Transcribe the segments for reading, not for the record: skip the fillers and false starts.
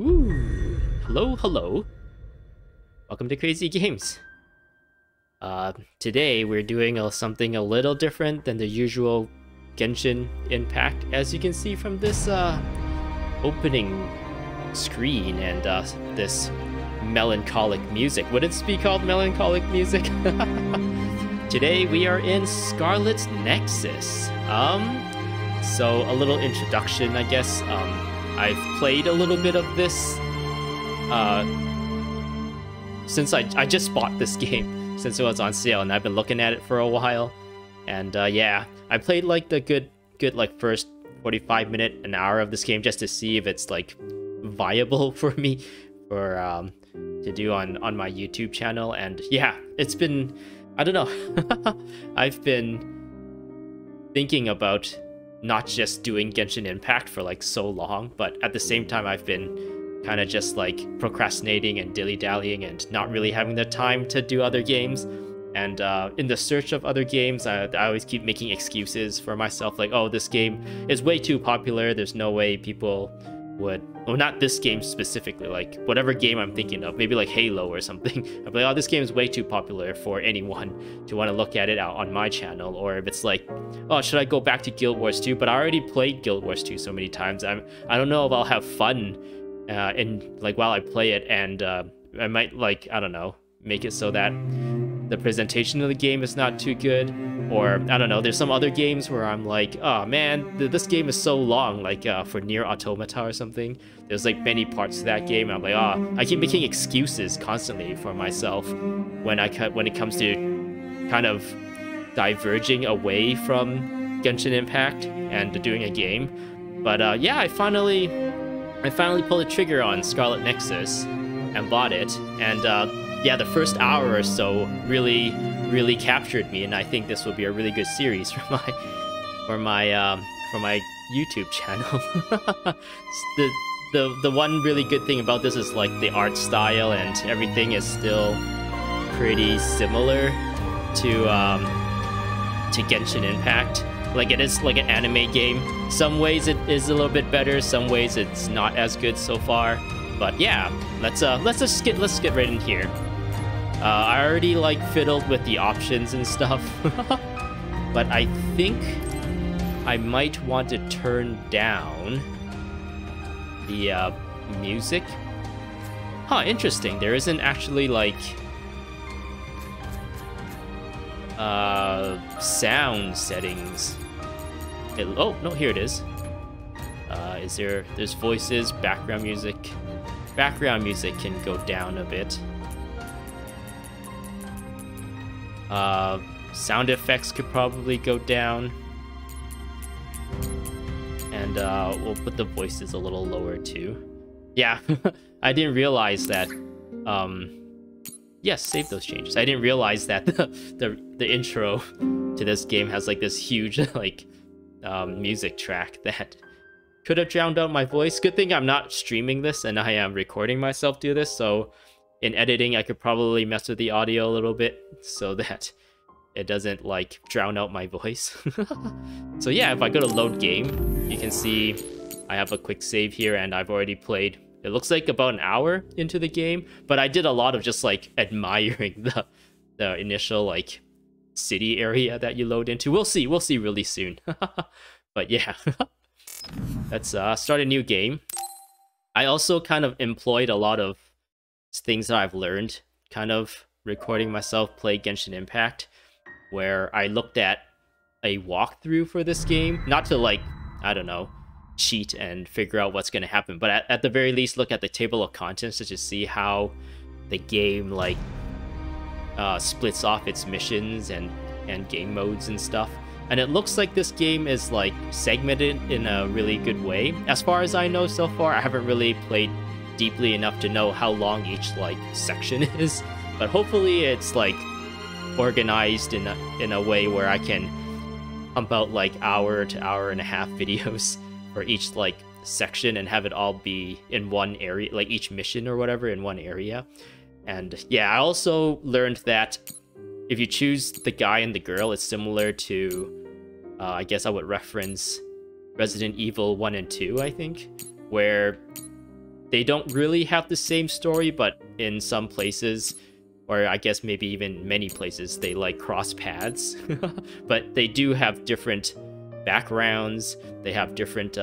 Ooh, hello, hello. Welcome to Crazy Games. Today we're doing something a little different than the usual Genshin Impact, as you can see from this opening screen and this melancholic music. Would it be called melancholic music? Today we are in Scarlet Nexus. So a little introduction, I guess. I've played a little bit of this since I just bought this game since it was on sale, and I've been looking at it for a while. And yeah, I played like the good like first 45 minute, an hour of this game just to see if it's like viable for me for to do on my YouTube channel. And yeah, it's been, I don't know. I've been thinking about not just doing Genshin Impact for like so long, but at the same time I've been kind of just like procrastinating and dilly-dallying and not really having the time to do other games. And in the search of other games, I always keep making excuses for myself, like, oh, this game is way too popular, there's no way people would, well, not this game specifically, like whatever game I'm thinking of, maybe like Halo or something. I'm like, oh, this game is way too popular for anyone to want to look at it out on my channel. Or if it's like, oh, should I go back to Guild Wars 2? But I already played Guild Wars 2 so many times. I don't know if I'll have fun in like while I play it, and I might, like, I don't know, make it so that the presentation of the game is not too good. Or I don't know, there's some other games where I'm like, oh man, this game is so long, like for Nier Automata or something. There's like many parts to that game, and I'm like, oh, I keep making excuses constantly for myself when it comes to kind of diverging away from Genshin Impact and doing a game. But yeah, I finally pulled the trigger on Scarlet Nexus and bought it. And yeah, the first hour or so really captured me, and I think this will be a really good series for my YouTube channel. The one really good thing about this is like the art style, and everything is still pretty similar to Genshin Impact. Like, it is like an anime game. Some ways it is a little bit better, some ways it's not as good so far. But yeah, let's get right in here. I already like fiddled with the options and stuff, but I think I might want to turn down the music. Huh, interesting. There isn't actually like sound settings. Oh no, here it is. There's voices, background music. Background music can go down a bit. Sound effects could probably go down. And we'll put the voices a little lower too. Yeah, I didn't realize that. Yes, save those changes. I didn't realize that the intro to this game has like this huge like music track that could have drowned out my voice. Good thing I'm not streaming this and I am recording myself do this, so in editing I could probably mess with the audio a little bit so that it doesn't like drown out my voice. So yeah, if I go to load game, you can see I have a quick save here, and I've already played, it looks like about an hour into the game, but I did a lot of just like admiring the initial like city area that you load into. We'll see really soon. But yeah. Let's start a new game. I also kind of employed a lot of things that I've learned kind of recording myself play Genshin Impact, where I looked at a walkthrough for this game, not to like, I don't know, cheat and figure out what's going to happen, but at the very least look at the table of contents to just see how the game like splits off its missions and game modes and stuff. And it looks like this game is like segmented in a really good way. As far as I know so far, I haven't really played deeply enough to know how long each like section is, but hopefully it's like organized in a way where I can pump out like hour to hour and a half videos for each like section and have it all be in one area, like each mission or whatever in one area. And yeah, I also learned that if you choose the guy and the girl, it's similar to I guess I would reference Resident Evil 1 and 2, I think, where they don't really have the same story, but in some places, or I guess maybe even many places, they like cross paths. But they do have different backgrounds. They have different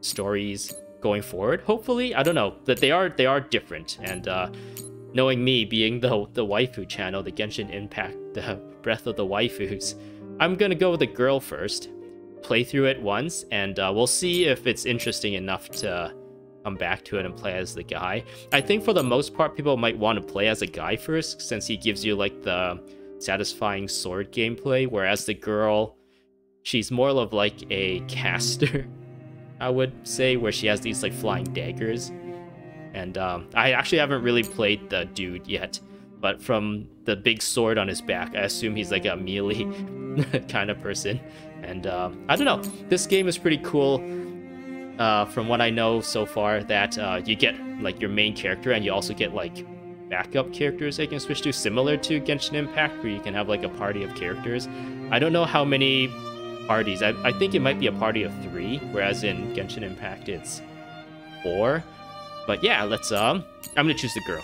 stories going forward. Hopefully, I don't know, that they are different. And knowing me being the waifu channel, the Genshin Impact, the Breath of the Waifus, I'm gonna go with the girl first, play through it once, and we'll see if it's interesting enough to come back to it and play as the guy. I think for the most part, people might want to play as a guy first, since he gives you like the satisfying sword gameplay, whereas the girl, she's more of like a caster, I would say, where she has these like flying daggers. And I actually haven't really played the dude yet, but from the big sword on his back, I assume he's like a melee kind of person. And I don't know, this game is pretty cool. From what I know so far, that you get like your main character, and you also get like backup characters that you can switch to, similar to Genshin Impact, where you can have like a party of characters. I don't know how many parties. I think it might be a party of 3, whereas in Genshin Impact it's 4. But yeah, let's I'm gonna choose the girl.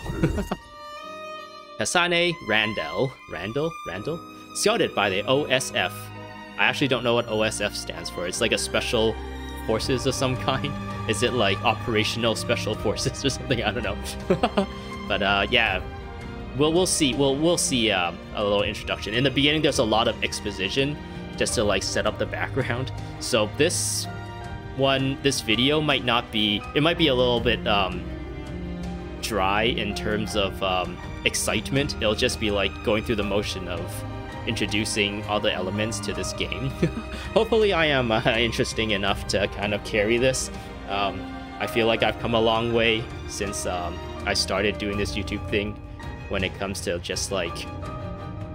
Kasane Randall, scouted by the OSF. I actually don't know what OSF stands for. It's like a special forces of some kind. Is it like operational special forces or something? I don't know. But yeah, we'll see. We'll see a little introduction. In the beginning, there's a lot of exposition just to like set up the background. So this video might not be. It might be a little bit dry in terms of excitement. It'll just be like going through the motion of introducing all the elements to this game. Hopefully I am interesting enough to kind of carry this. I feel like I've come a long way since I started doing this YouTube thing when it comes to just like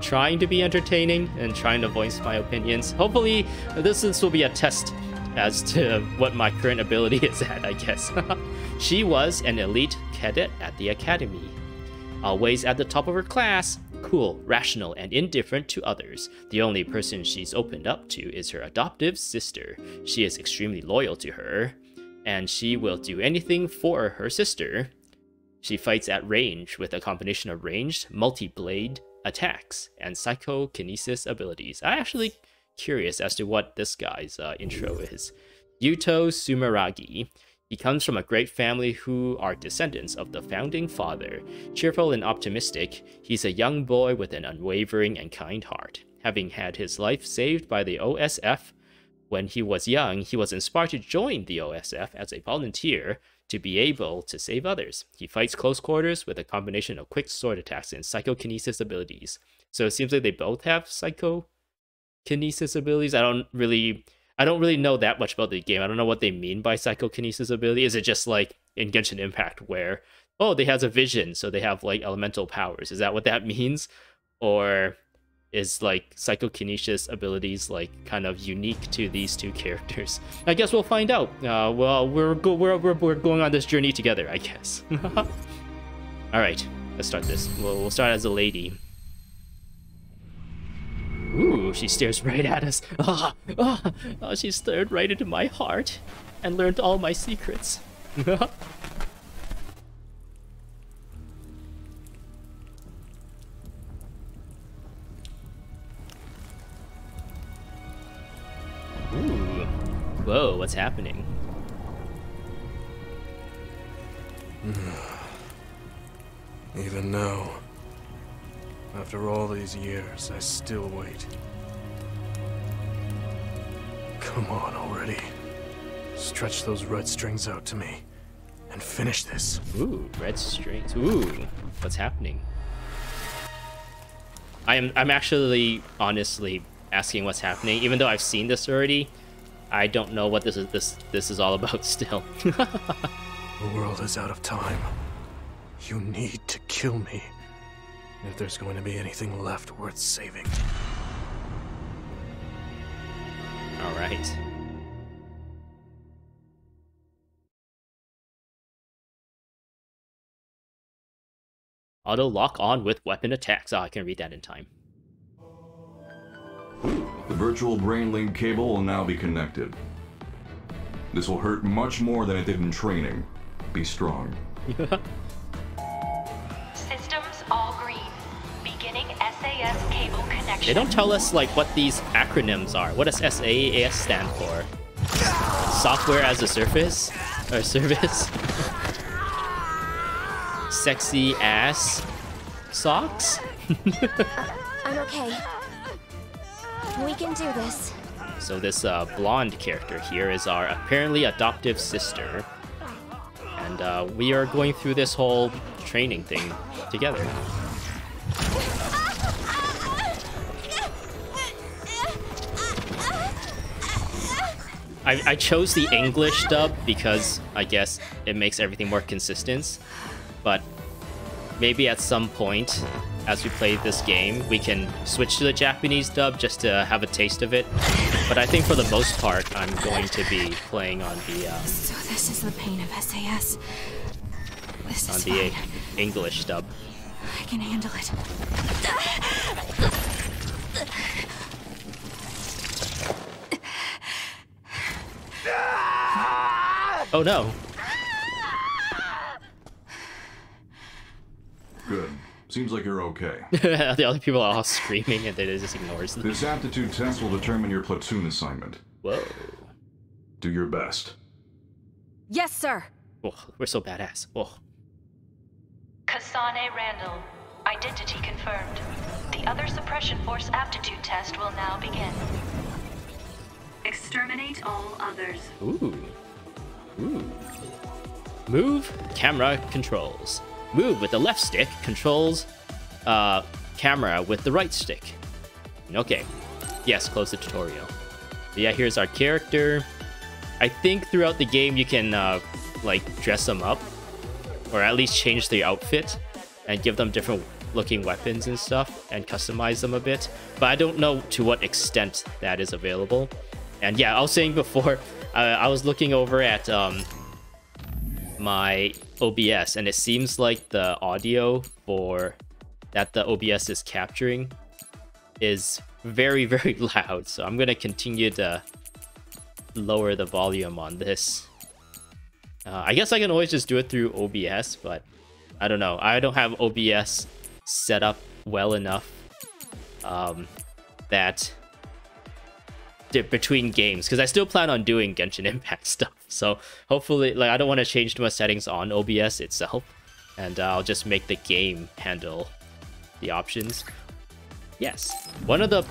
trying to be entertaining and trying to voice my opinions. Hopefully this will be a test as to what my current ability is at, I guess. She was an elite cadet at the academy, always at the top of her class. Cool, rational, and indifferent to others. The only person she's opened up to is her adoptive sister. She is extremely loyal to her, and she will do anything for her sister. She fights at range with a combination of ranged, multi-blade attacks and psychokinesis abilities. I'm actually curious as to what this guy's intro is. Yuito Sumeragi. He comes from a great family who are descendants of the founding father. Cheerful and optimistic, he's a young boy with an unwavering and kind heart. Having had his life saved by the OSF when he was young, he was inspired to join the OSF as a volunteer to be able to save others. He fights close quarters with a combination of quick sword attacks and psychokinesis abilities. So it seems like they both have psychokinesis abilities. I don't really know that much about the game. I don't know what they mean by psychokinesis ability. Is it just like in Genshin Impact where, oh, they have a vision, so they have like elemental powers? Is that what that means? Or is like psychokinesis abilities like kind of unique to these two characters? I guess we'll find out. Well, we're going on this journey together, I guess. All right, let's start this. We'll start as a lady. Ooh, she stares right at us. She stared right into my heart and learned all my secrets. Ooh. Whoa, what's happening? Even now, after all these years, I still wait. Come on already. Stretch those red strings out to me and finish this. Ooh, red strings. Ooh, what's happening? I'm actually honestly asking what's happening, even though I've seen this already. I don't know what this is all about still. The world is out of time. You need to kill me if there's going to be anything left worth saving. All right. Auto lock on with weapon attacks. Oh, I can read that in time. The virtual brain link cable will now be connected. This will hurt much more than it did in training. Be strong. Systems all green. Beginning SAS cable connection. They don't tell us like what these acronyms are. What does SAS stand for? Software as a service? Or service? Sexy ass socks? I'm okay. We can do this. So this blonde character here is our apparently adoptive sister. And we are going through this whole training thing together. I chose the English dub because I guess it makes everything more consistent. But maybe at some point, as we play this game, we can switch to the Japanese dub just to have a taste of it. But I think for the most part, I'm going to be playing on the So this is the pain of SAS. This is the fine. English dub. I can handle it. Oh no. Good. Seems like you're okay. The other people are all screaming and they just ignores them. This aptitude test will determine your platoon assignment. Whoa. Do your best. Yes, sir. Oh, we're so badass. Oh. Kasane Randall. Identity confirmed. The other suppression force aptitude test will now begin. Exterminate all others. Ooh. Ooh. Move, camera controls. Move with the left stick controls camera with the right stick. Okay. Yes, close the tutorial. But yeah, here's our character. I think throughout the game you can like dress them up, or at least change their outfit and give them different looking weapons and stuff and customize them a bit. But I don't know to what extent that is available. And yeah, I was saying before, I was looking over at my OBS, and it seems like the audio for that the OBS is capturing is very, very loud. So I'm going to continue to lower the volume on this. I guess I can always just do it through OBS, but I don't know. I don't have OBS set up well enough that between games, because I still plan on doing Genshin Impact stuff. So hopefully, like, I don't want to change too much settings on OBS itself, and I'll just make the game handle the options. Yes, one of the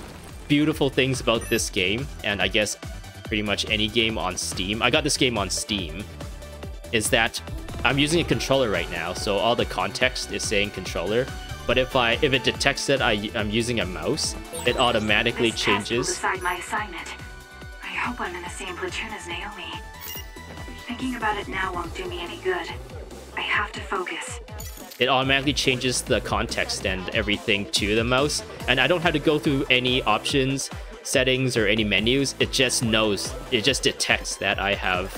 beautiful things about this game, and I guess pretty much any game on Steam, I got this game on Steam, is that I'm using a controller right now, so all the context is saying controller. But if it detects that I'm using a mouse, it automatically changes. This test will decide my assignment. I hope I'm in the same platoon as Naomi. Thinking about it now won't do me any good. I have to focus. It automatically changes the context and everything to the mouse, and I don't have to go through any options, settings, or any menus. It just knows, it just detects that I have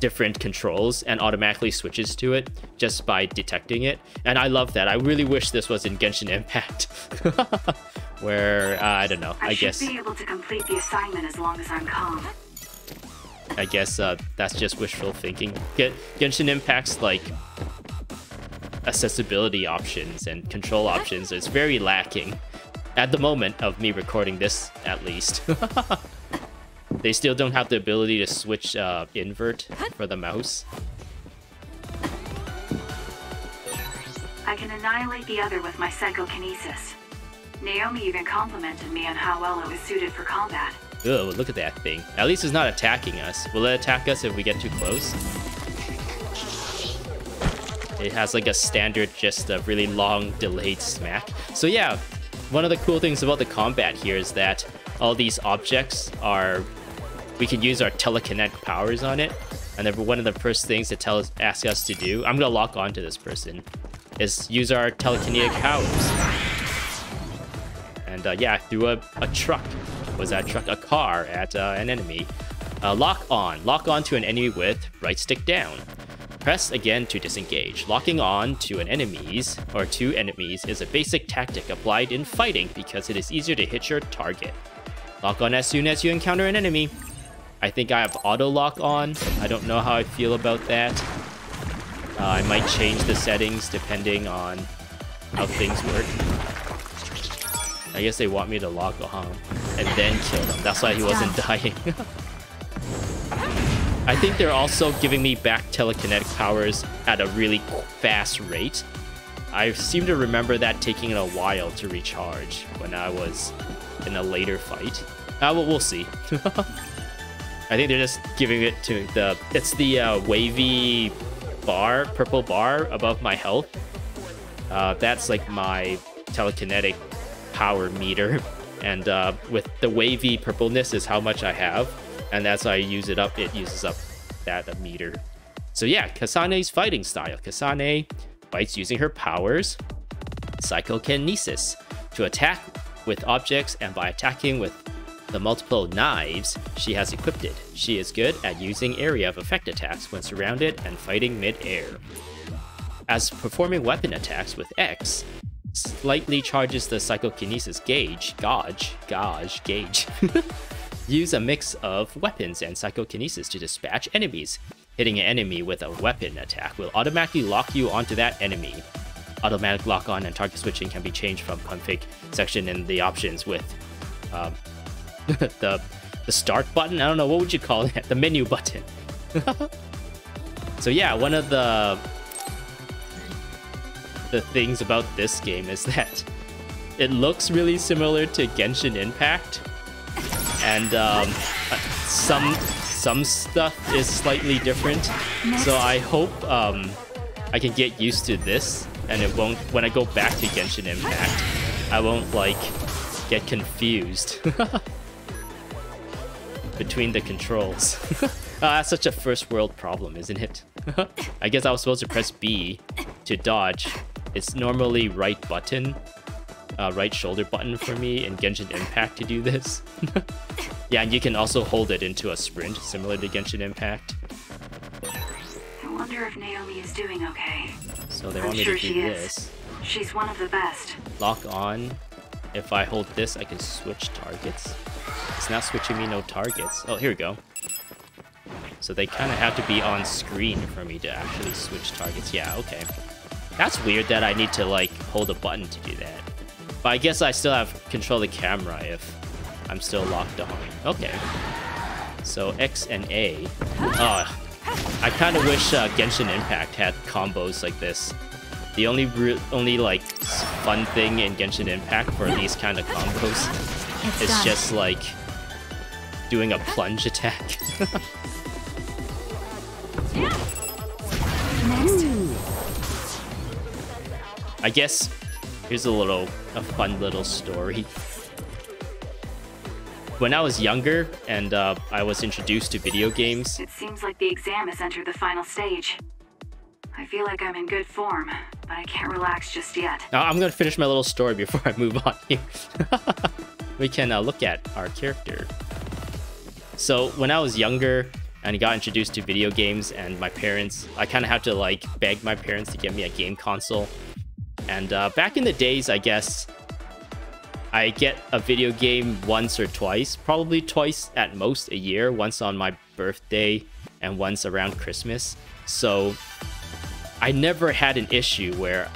different controls and automatically switches to it just by detecting it. And I love that. I really wish this was in Genshin Impact. Where, I don't know, I guess... should be able to complete the assignment as long as I'm calm. I guess that's just wishful thinking. Genshin Impact's, like, accessibility options and control options is very lacking. At the moment of me recording this, at least. They still don't have the ability to switch invert for the mouse. I can annihilate the other with my psychokinesis. Naomi even complimented me on how well it was suited for combat. Oh, look at that thing. At least it's not attacking us. Will it attack us if we get too close? It has like a standard, just a really long delayed smack. So yeah, one of the cool things about the combat here is that all these objects are... we can use our telekinetic powers on it, and then one of the first things it asks us to do, I'm gonna lock onto this person, is use our telekinetic powers. And yeah, I threw a truck. Was that truck? A car at an enemy. Lock on to an enemy with right stick down. Press again to disengage. Locking on to an enemies or two enemies is a basic tactic applied in fighting because it is easier to hit your target. Lock on as soon as you encounter an enemy. I think I have auto lock on. I don't know how I feel about that. I might change the settings depending on how things work. I guess they want me to lock on and then kill them. That's why he wasn't dying. I think they're also giving me back telekinetic powers at a really fast rate. I seem to remember that taking a while to recharge when I was in a later fight. We'll see. I think they're just giving it to the... It's the wavy bar, purple bar above my health. That's like my telekinetic power meter. And with the wavy purpleness is how much I have. And that's how I use it up. It uses up that meter. So yeah, Kasane's fighting style. Kasane fights using her powers, psychokinesis, to attack with objects, and by attacking with the multiple knives she has equipped. She is good at using area of effect attacks when surrounded and fighting mid-air. As performing weapon attacks with X, slightly charges the psychokinesis gauge. Use a mix of weapons and psychokinesis to dispatch enemies. Hitting an enemy with a weapon attack will automatically lock you onto that enemy. Automatic lock-on and target switching can be changed from config section in the options with the start button. I don't know, what would you call it? The menu button. So yeah, one of the things about this game is that it looks really similar to Genshin Impact, and some stuff is slightly different. So I hope I can get used to this, and it won't, when I go back to Genshin Impact, I won't like get confused between the controls. That's such a first world problem, isn't it? I guess I was supposed to press B to dodge. It's normally right button, right shoulder button for me in Genshin Impact to do this. Yeah, and you can also hold it into a sprint, similar to Genshin Impact. I wonder if Naomi is doing okay. So they want me to do this. She's one of the best. Lock on. If I hold this, I can switch targets. It's not switching me no targets. Oh, here we go. So they kind of have to be on screen for me to actually switch targets. Yeah, okay. That's weird that I need to, like, hold a button to do that. But I guess I still have control of the camera if I'm still locked on. Okay. So X and A. I kind of wish Genshin Impact had combos like this. The only like fun thing in Genshin Impact for these kind of combos is just like doing a plunge attack. I guess here's a fun little story. When I was younger and I was introduced to video games... It seems like the exam has entered the final stage. I feel like I'm in good form, but I can't relax just yet. Now, I'm gonna finish my little story before I move on here. We can look at our character. So when I was younger and got introduced to video games, and my parents, I kind of had to like beg my parents to get me a game console. And back in the days, I guess, I get a video game once or twice, probably twice at most a year, once on my birthday and once around Christmas. So I never had an issue where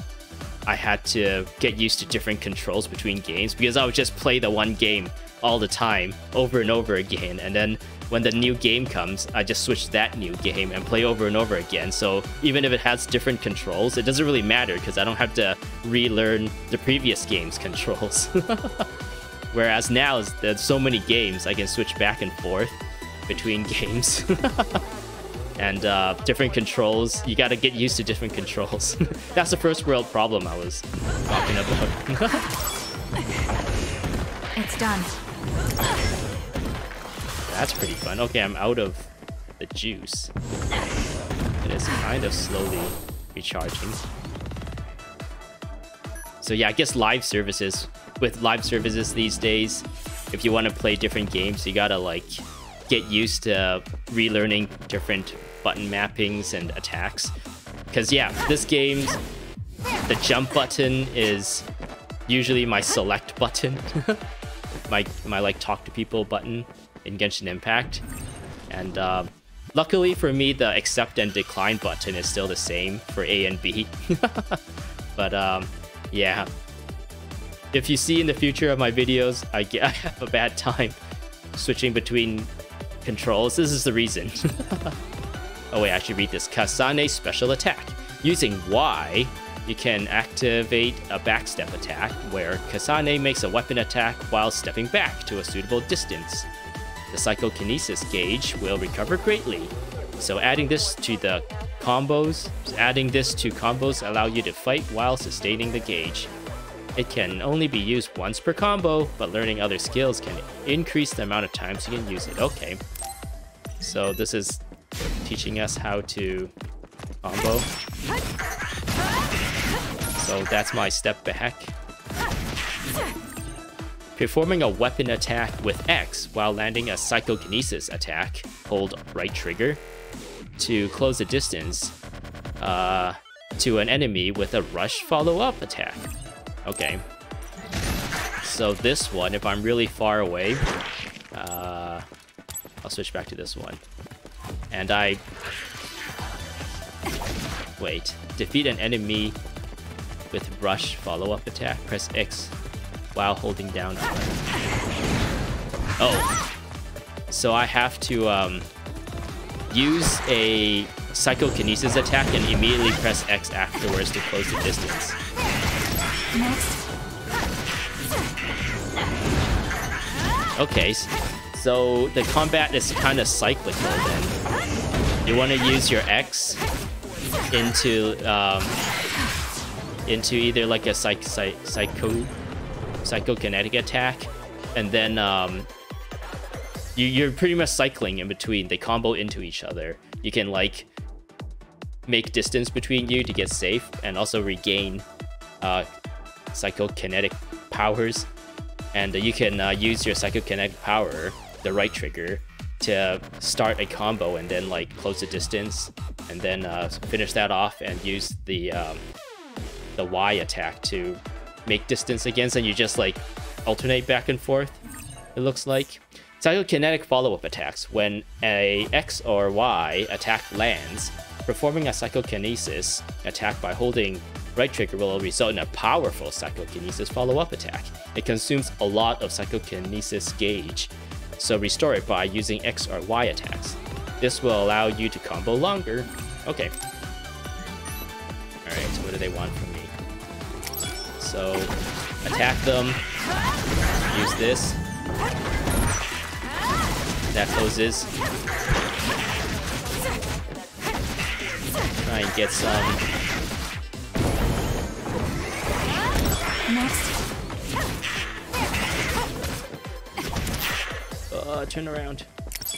I had to get used to different controls between games, because I would just play the one game all the time over and over again, and then when the new game comes, I just switch that new game and play over and over again. So even if it has different controls, it doesn't really matter because I don't have to relearn the previous game's controls. Whereas now, there's so many games, I can switch back and forth between games. And different controls, you gotta get used to different controls. That's the first world problem I was talking about. It's done. That's pretty fun. Okay, I'm out of the juice. It is kind of slowly recharging. So yeah, I guess live services. With live services these days, if you want to play different games, you gotta like get used to relearning different button mappings and attacks. Because yeah, this game's the jump button is usually my select button. my like talk to people button in Genshin Impact. And luckily for me, the accept and decline button is still the same for A and B. But yeah. If you see in the future of my videos, I have a bad time switching between controls. This is the reason. Oh wait, I should read this. Kasane special attack. Using Y, you can activate a backstep attack, where Kasane makes a weapon attack while stepping back to a suitable distance. The psychokinesis gauge will recover greatly. So adding this to combos allow you to fight while sustaining the gauge. It can only be used once per combo, but learning other skills can increase the amount of times you can use it. Okay. So this is teaching us how to combo. So that's my step back. Performing a weapon attack with X while landing a psychokinesis attack, hold right trigger to close the distance to an enemy with a rush follow-up attack. Okay. So this one, if I'm really far away, I'll switch back to this one. And wait, defeat an enemy with rush follow-up attack, press X while holding down. Oh, so I have to use a psychokinesis attack and immediately press X afterwards to close the distance. Next. Okay, so the combat is kind of cyclical then. You want to use your X into either like a psychokinetic attack, and then you're pretty much cycling in between. They combo into each other. You can like make distance between you to get safe, and also regain psychokinetic powers. And you can use your psychokinetic power, the right trigger, to start a combo and then like close the distance, and then finish that off and use the Y attack to make distance against, and you just like alternate back and forth, it looks like. Psychokinetic follow-up attacks. When a X or Y attack lands, performing a psychokinesis attack by holding right trigger will result in a powerful psychokinesis follow-up attack. It consumes a lot of psychokinesis gauge, so restore it by using X or Y attacks. This will allow you to combo longer. Okay. Alright, so what do they want from me? So, attack them. Use this. That closes. Try and get some. Next. Turn around.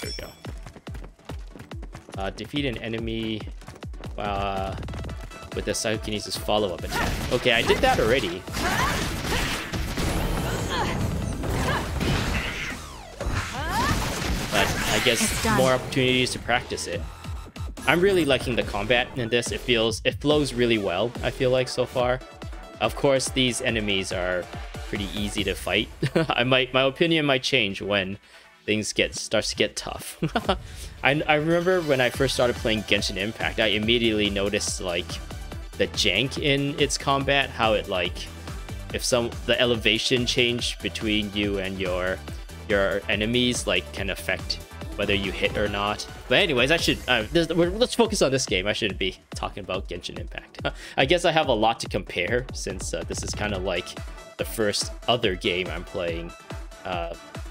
There we go. Defeat an enemy with a psychokinesis follow-up attack. Okay, I did that already. But I guess more opportunities to practice it. I'm really liking the combat in this. It flows really well, I feel like, so far. Of course, these enemies are pretty easy to fight. My opinion might change when things starts to get tough. I remember when I first started playing Genshin Impact, I immediately noticed like the jank in its combat, how it like the elevation change between you and your enemies like can affect whether you hit or not. But anyways, let's focus on this game. I shouldn't be talking about Genshin Impact. I guess I have a lot to compare, since this is kind of like the first other game I'm playing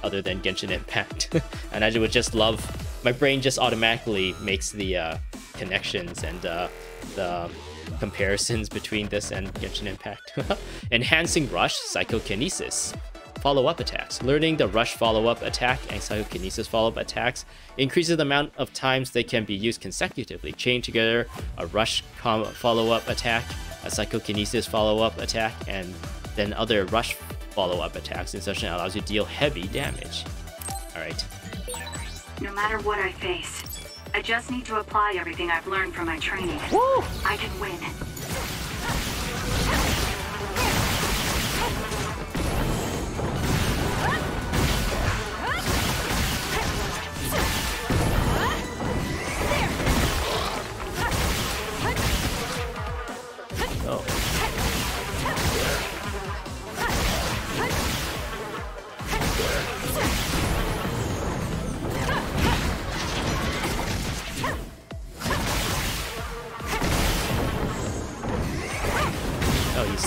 other than Genshin Impact. And I would just love, my brain just automatically makes the connections and the comparisons between this and Genshin Impact. Enhancing Rush Psychokinesis follow-up attacks. Learning the Rush follow-up attack and Psychokinesis follow-up attacks increases the amount of times they can be used consecutively. Chain together a Rush follow-up attack, a Psychokinesis follow-up attack, and then other Rush follow-up attacks. In such an allows you to deal heavy damage. Alright. No matter what I face, I just need to apply everything I've learned from my training. Woo! I can win.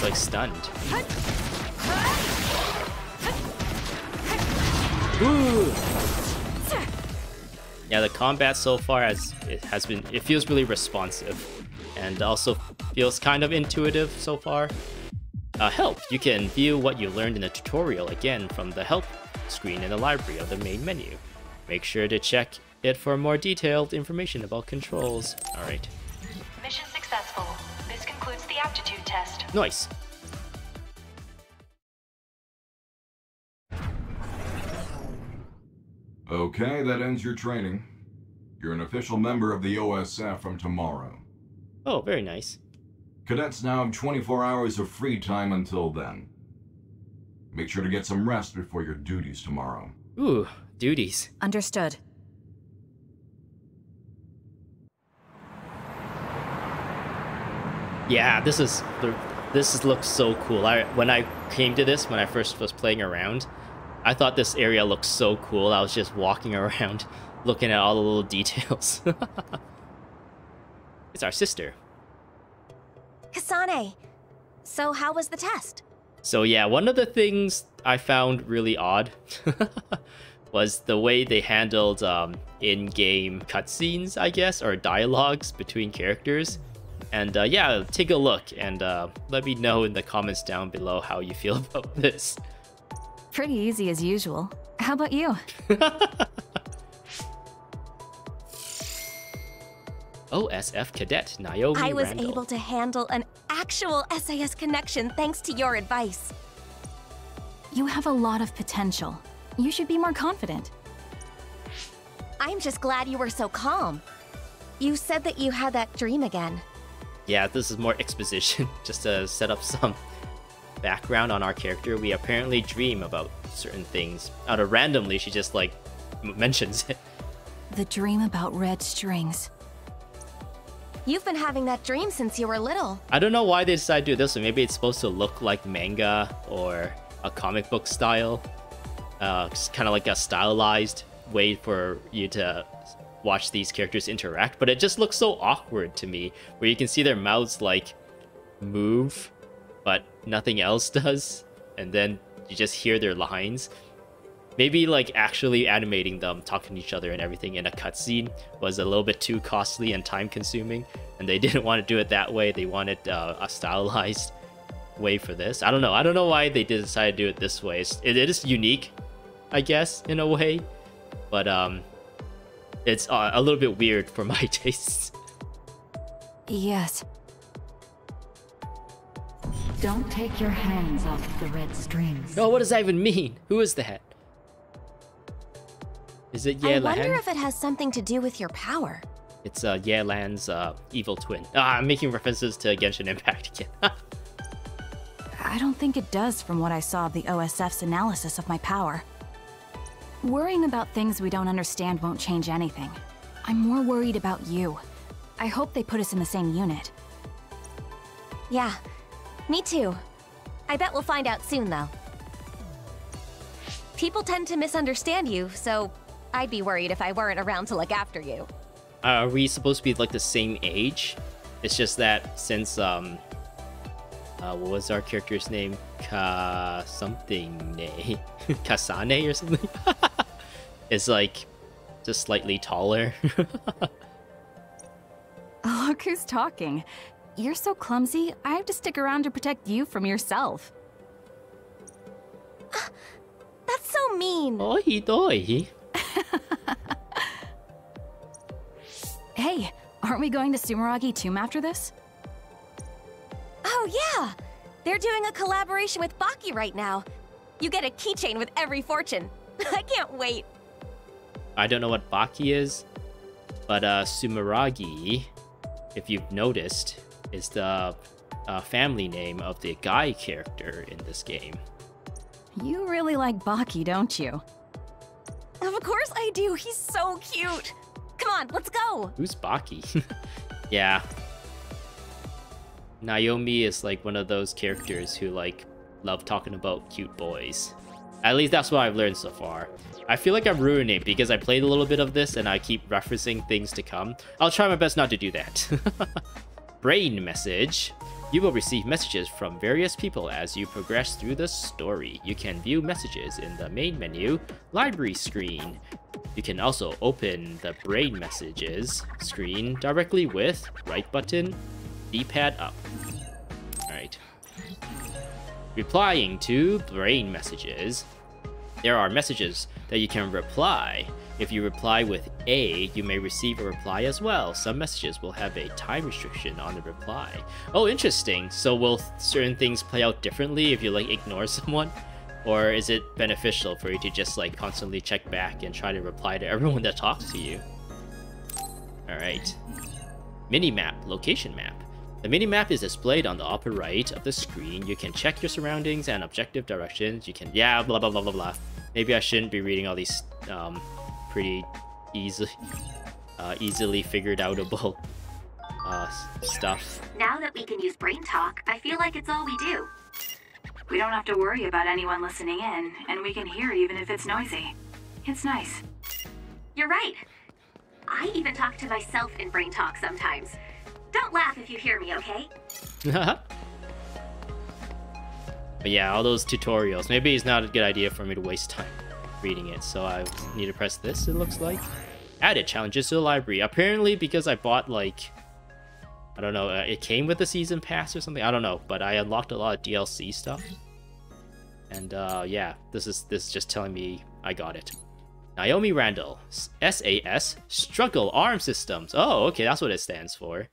She's like stunned. Ooh. Yeah, the combat so far it feels really responsive, and also feels kind of intuitive so far. Help. You can view what you learned in the tutorial again from the help screen in the library of the main menu. Make sure to check it for more detailed information about controls. Alright. Mission successful. This concludes the aptitude test. Nice. Okay, that ends your training. You're an official member of the OSF from tomorrow. Oh, very nice. Cadets now have 24 hours of free time until then. Make sure to get some rest before your duties tomorrow. Ooh, duties. Understood. Yeah, this looks so cool. When I came to this, when I first was playing around, I thought this area looked so cool. I was just walking around, looking at all the little details. It's our sister. Kasane, so how was the test? So yeah, one of the things I found really odd was the way they handled in-game cutscenes, I guess, or dialogues between characters. And yeah, take a look and let me know in the comments down below how you feel about this. Pretty easy as usual. How about you? OSF Cadet Naomi I was Randall. able to handle an actual SAS connection thanks to your advice. You have a lot of potential. You should be more confident. I'm just glad you were so calm. You said that you had that dream again. Yeah, this is more exposition, just to set up some background on our character. We apparently dream about certain things. Out of randomly, she just like mentions it. The dream about red strings. You've been having that dream since you were little. I don't know why they decided to do this, or maybe it's supposed to look like manga or a comic book style. It's kind of like a stylized way for you to watch these characters interact, but it just looks so awkward to me, where you can see their mouths like move, but nothing else does, and then you just hear their lines. Maybe like actually animating them talking to each other and everything in a cutscene was a little bit too costly and time consuming, and they didn't want to do it that way. They wanted a stylized way for this. I don't know why they decide to do it this way. It is unique, I guess, in a way, but it's a little bit weird for my tastes. Yes. Don't take your hands off the red strings. Oh, what does that even mean? Who is that? Is it I Yelan? wonder if it has something to do with your power. It's Yelan's evil twin. I'm making references to Genshin Impact again. I don't think it does from what I saw of the OSF's analysis of my power. Worrying about things we don't understand won't change anything. I'm more worried about you. I hope they put us in the same unit. Yeah, me too. I bet we'll find out soon, though. People tend to misunderstand you, so I'd be worried if I weren't around to look after you. Are we supposed to be like the same age? It's just that since what was our character's name? Something Kasane or something. It's like just slightly taller. Look who's talking. You're so clumsy, I have to stick around to protect you from yourself. That's so mean. Oi, doi. Hey, aren't we going to Sumeragi Tomb after this? Oh yeah! They're doing a collaboration with Baki right now. You get a keychain with every fortune. I can't wait. I don't know what Baki is, but Sumeragi, if you've noticed, is the family name of the guy character in this game. You really like Baki, don't you? Of course I do. He's so cute. Come on, let's go. Who's Baki? Yeah. Naomi is like one of those characters who like love talking about cute boys. At least that's what I've learned so far. I feel like I'm ruining it because I played a little bit of this and I keep referencing things to come. I'll try my best not to do that. Brain message. You will receive messages from various people as you progress through the story. You can view messages in the main menu, library screen. You can also open the brain messages screen directly with right button, D-pad up. Alright. Replying to brain messages. There are messages that you can reply. If you reply with A, you may receive a reply as well. Some messages will have a time restriction on the reply. Oh, interesting. So will certain things play out differently if you like ignore someone? Or is it beneficial for you to just like constantly check back and try to reply to everyone that talks to you? Alright. Minimap, location map. The minimap is displayed on the upper right of the screen. You can check your surroundings and objective directions. You can, yeah, blah, blah, blah, blah, blah. Maybe I shouldn't be reading all these pretty easily figured outable stuff. Now that we can use brain talk, I feel like it's all we do. We don't have to worry about anyone listening in, and we can hear even if it's noisy. It's nice. You're right. I even talk to myself in brain talk sometimes. Don't laugh if you hear me, okay? But yeah, all those tutorials. Maybe it's not a good idea for me to waste time reading it, so I need to press this, it looks like. Added challenges to the library. Apparently because I bought, like, I don't know, it came with the season pass or something, I don't know, but I unlocked a lot of DLC stuff. And yeah, this is just telling me I got it. Naomi Randall, SAS, Struggle Arm Systems. Oh, okay, that's what it stands for.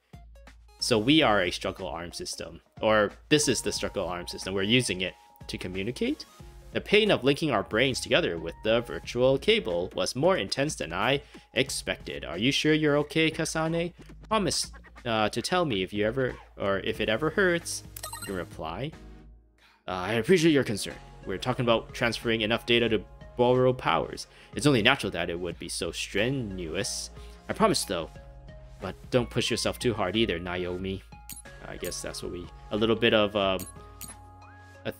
So we are a Struggle Arm System, or this is the Struggle Arm System. We're using it to communicate. The pain of linking our brains together with the virtual cable was more intense than I expected. Are you sure you're okay, Kasane? Promise to tell me if you ever, or if it ever hurts. You can reply. I appreciate your concern. We're talking about transferring enough data to borrow powers. It's only natural that it would be so strenuous. I promise though. But don't push yourself too hard either, Naomi. I guess that's what a little bit of a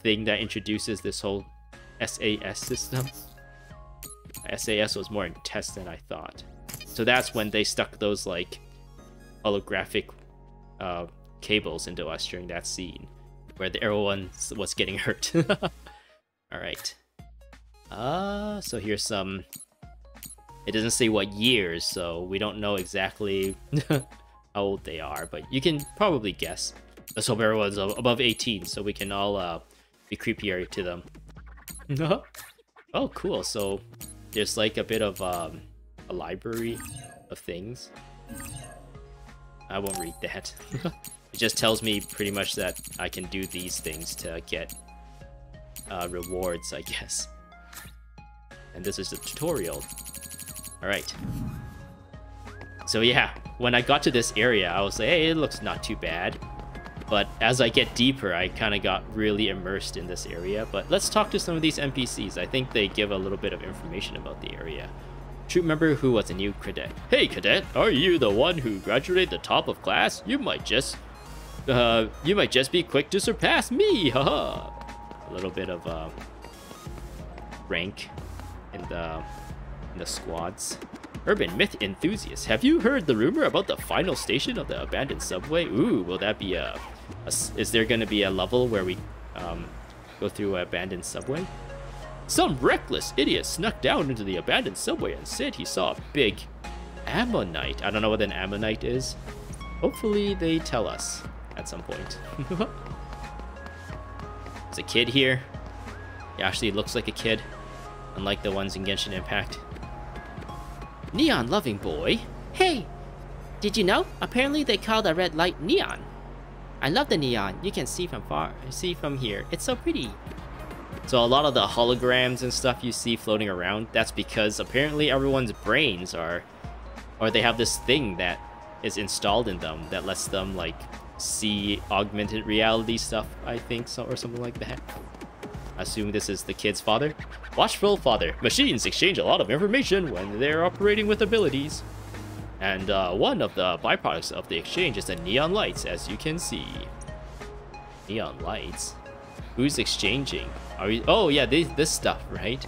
thing that introduces this whole SAS system. SAS was more intense than I thought. So that's when they stuck those like holographic cables into us during that scene where everyone was getting hurt. Alright. So here's some... It doesn't say what years, so we don't know exactly how old they are, but you can probably guess. Let's hope everyone's above 18, so we can all be creepier to them. Oh, cool. So there's like a bit of a library of things. I won't read that. It just tells me pretty much that I can do these things to get rewards, I guess. And this is the tutorial. Alright. So yeah, when I got to this area, I was like, hey, it looks not too bad. But as I get deeper, I kind of got really immersed in this area. But let's talk to some of these NPCs. I think they give a little bit of information about the area. Troop member who was a new cadet. Hey cadet, are you the one who graduated the top of class? You might just be quick to surpass me, haha. A little bit of rank in the squads. Urban myth enthusiast. Have you heard the rumor about the final station of the abandoned subway? Ooh, will that be is there gonna be a level where we go through an abandoned subway? Some reckless idiot snuck down into the abandoned subway and said he saw a big ammonite. I don't know what an ammonite is. Hopefully they tell us at some point. There's a kid here. He actually looks like a kid, unlike the ones in Genshin Impact. Neon loving boy. Hey, did you know? Apparently they call the red light neon. I love the neon. You can see from here. It's so pretty. So a lot of the holograms and stuff you see floating around, that's because apparently everyone's brains or they have this thing that is installed in them that lets them like see augmented reality stuff, I think, so, or something like that. I assume this is the kid's father. Watchful father. Machines exchange a lot of information when they're operating with abilities. And one of the byproducts of the exchange is the neon lights, as you can see. Neon lights? Who's exchanging? Are we? Oh yeah, this stuff, right?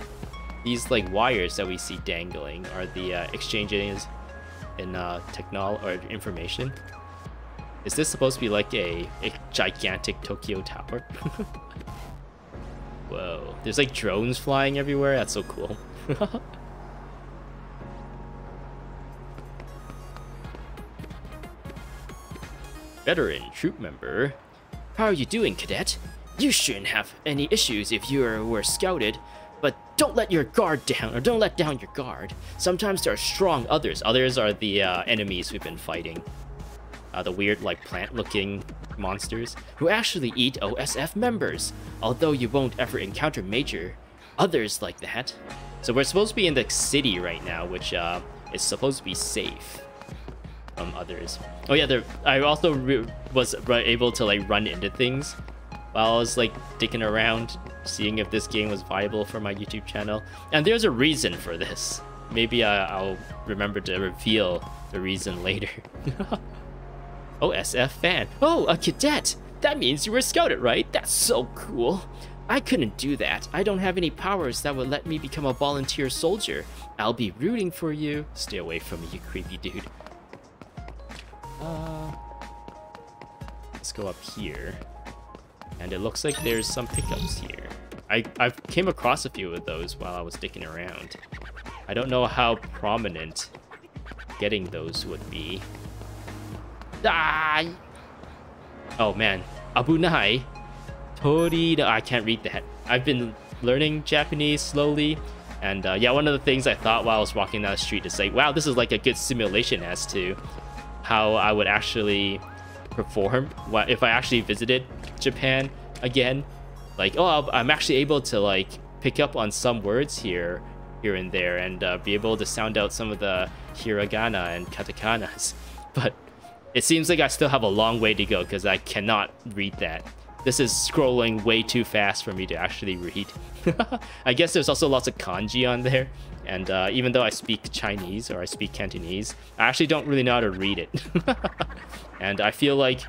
These like wires that we see dangling are the exchanges in or information. Is this supposed to be like a gigantic Tokyo Tower? Whoa, there's like drones flying everywhere. That's so cool. Veteran troop member. How are you doing, cadet? You shouldn't have any issues if you were scouted, but don't let your guard down, or don't let down your guard. Sometimes there are strong others. Others are the enemies we've been fighting. The weird, like, plant-looking monsters who actually eat OSF members, although you won't ever encounter major others like that. So we're supposed to be in the city right now, which is supposed to be safe from others. Oh yeah, I also was able to like run into things while I was like dicking around, seeing if this game was viable for my YouTube channel. And there's a reason for this. Maybe I'll remember to reveal the reason later. OSF fan. Oh, a cadet! That means you were scouted, right? That's so cool. I couldn't do that. I don't have any powers that would let me become a volunteer soldier. I'll be rooting for you. Stay away from me, you creepy dude. Let's go up here. And it looks like there's some pickups here. I've came across a few of those while I was sticking around. I don't know how prominent getting those would be. Ah! Oh man, Abunai. Tori, I can't read that. I've been learning Japanese slowly, and yeah, one of the things I thought while I was walking down the street is like, wow, this is like a good simulation as to how I would actually perform if I actually visited Japan again. Like, oh, I'm actually able to like pick up on some words here and there, and be able to sound out some of the hiragana and katakanas. But it seems like I still have a long way to go because I cannot read that. This is scrolling way too fast for me to actually read. I guess there's also lots of kanji on there. And even though I speak Chinese or I speak Cantonese, I actually don't really know how to read it. And I feel like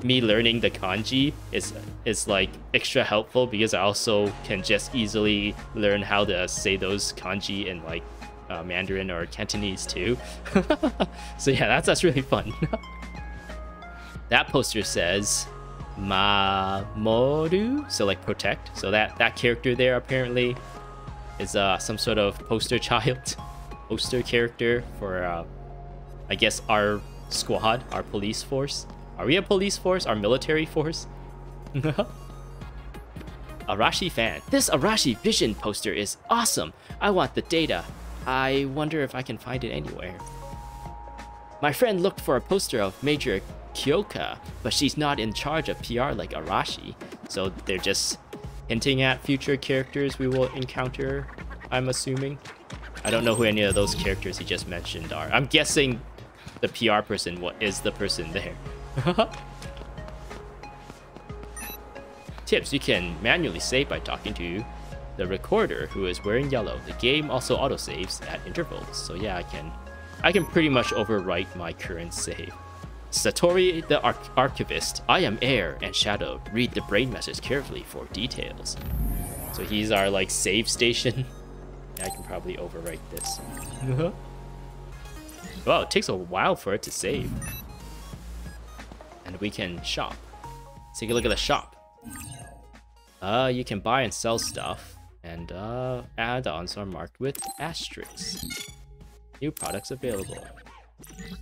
me learning the kanji is like extra helpful because I also can just easily learn how to say those kanji in like Mandarin or Cantonese too. So yeah, that's really fun. That poster says Mamoru, so like protect. So that character there apparently is some sort of poster child, poster character for I guess our squad, our police force. Are we a police force? Our military force? Arashi fan. This Arashi Vision poster is awesome. I want the data. I wonder if I can find it anywhere. My friend looked for a poster of Major Kyoka, but she's not in charge of PR like Arashi. So they're just hinting at future characters we will encounter, I'm assuming. I don't know who any of those characters he just mentioned are. I'm guessing the PR person is the person there. Tips: you can manually save by talking to the recorder who is wearing yellow. The game also autosaves at intervals, so yeah, I can pretty much overwrite my current save. Satori the archivist. I am Air and Shadow. Read the brain message carefully for details. So he's our like save station. Yeah, I can probably overwrite this. Wow, it takes a while for it to save. And we can shop. Let's take a look at the shop. You can buy and sell stuff, and add-ons are marked with asterisks. New products available.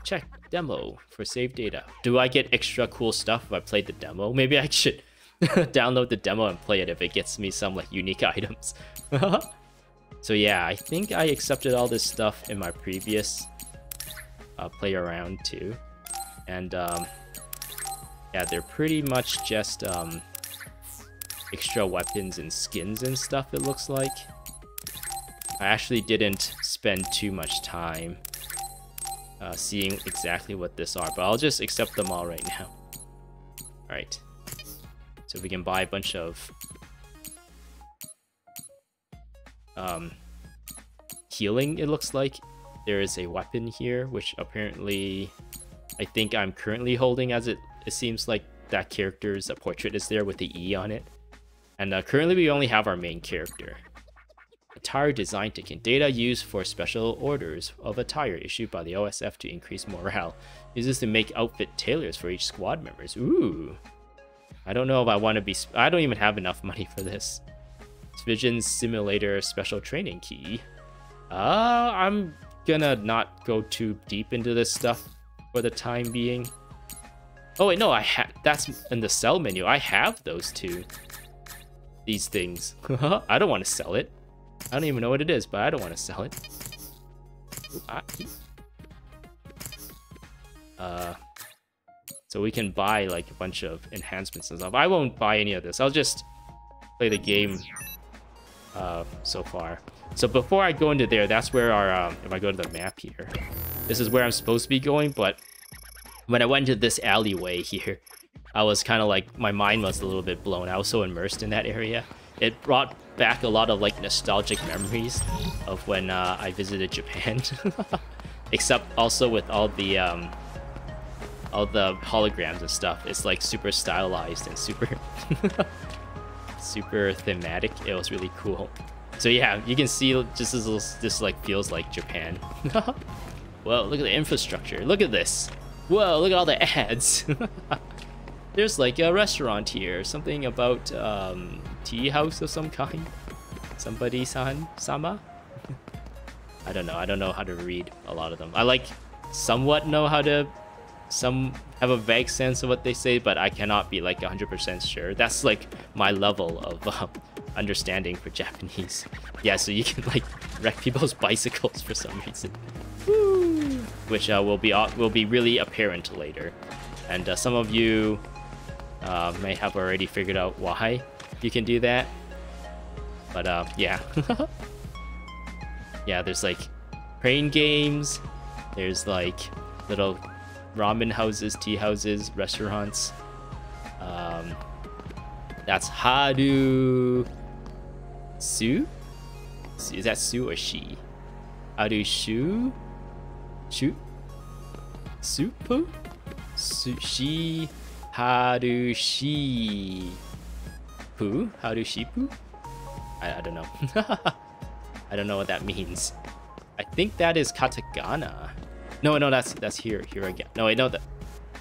Check demo for save data. Do I get extra cool stuff if I play the demo? Maybe I should download the demo and play it if it gets me some like unique items. So yeah, I think I accepted all this stuff in my previous play around too. And yeah, they're pretty much just extra weapons and skins and stuff, it looks like. I actually didn't spend too much time seeing exactly what this are, but I'll just accept them all right now. Alright. So we can buy a bunch of healing, it looks like. There is a weapon here, which apparently I think I'm currently holding, as it seems like that character's portrait is there with the E on it. And currently we only have our main character. attire design ticket. Data used for special orders of attire issued by the OSF to increase morale. Uses to make outfit tailors for each squad members. Ooh. I don't know if I want to be... I don't even have enough money for this. Vision Simulator Special Training Key. I'm gonna not go too deep into this stuff for the time being. Oh wait, no, that's in the sell menu. I have those two. These things. I don't want to sell it. I don't even know what it is, but I don't want to sell it. So we can buy like a bunch of enhancements and stuff. I won't buy any of this. I'll just play the game so far. So before I go into there, that's where our, if I go to the map here, this is where I'm supposed to be going, but when I went to this alleyway here, I was kind of like, my mind was a little bit blown. I was so immersed in that area. It brought back a lot of like nostalgic memories of when I visited Japan. Except also with all the holograms and stuff. It's like super stylized and super super thematic. It was really cool. So yeah, you can see just this like feels like Japan. Whoa, look at the infrastructure. Look at this. Whoa, look at all the ads. There's like a restaurant here. Something about tea house of some kind. Somebody-san-sama? I don't know. I don't know how to read a lot of them. I like somewhat know how to have a vague sense of what they say, but I cannot be like 100% sure. That's like my level of understanding for Japanese. Yeah, so you can like wreck people's bicycles for some reason. Woo! Which will be really apparent later. And some of you may have already figured out why you can do that. But yeah. Yeah, there's like crane games. There's like little ramen houses, tea houses, restaurants. That's Haru Su? Is that Su or she? Haru Shu? Shu? Supu? Shi Haru Shi Pu? Haru Shipu? I don't know. I don't know what that means. I think that is katakana. No, that's here again. No, wait, no,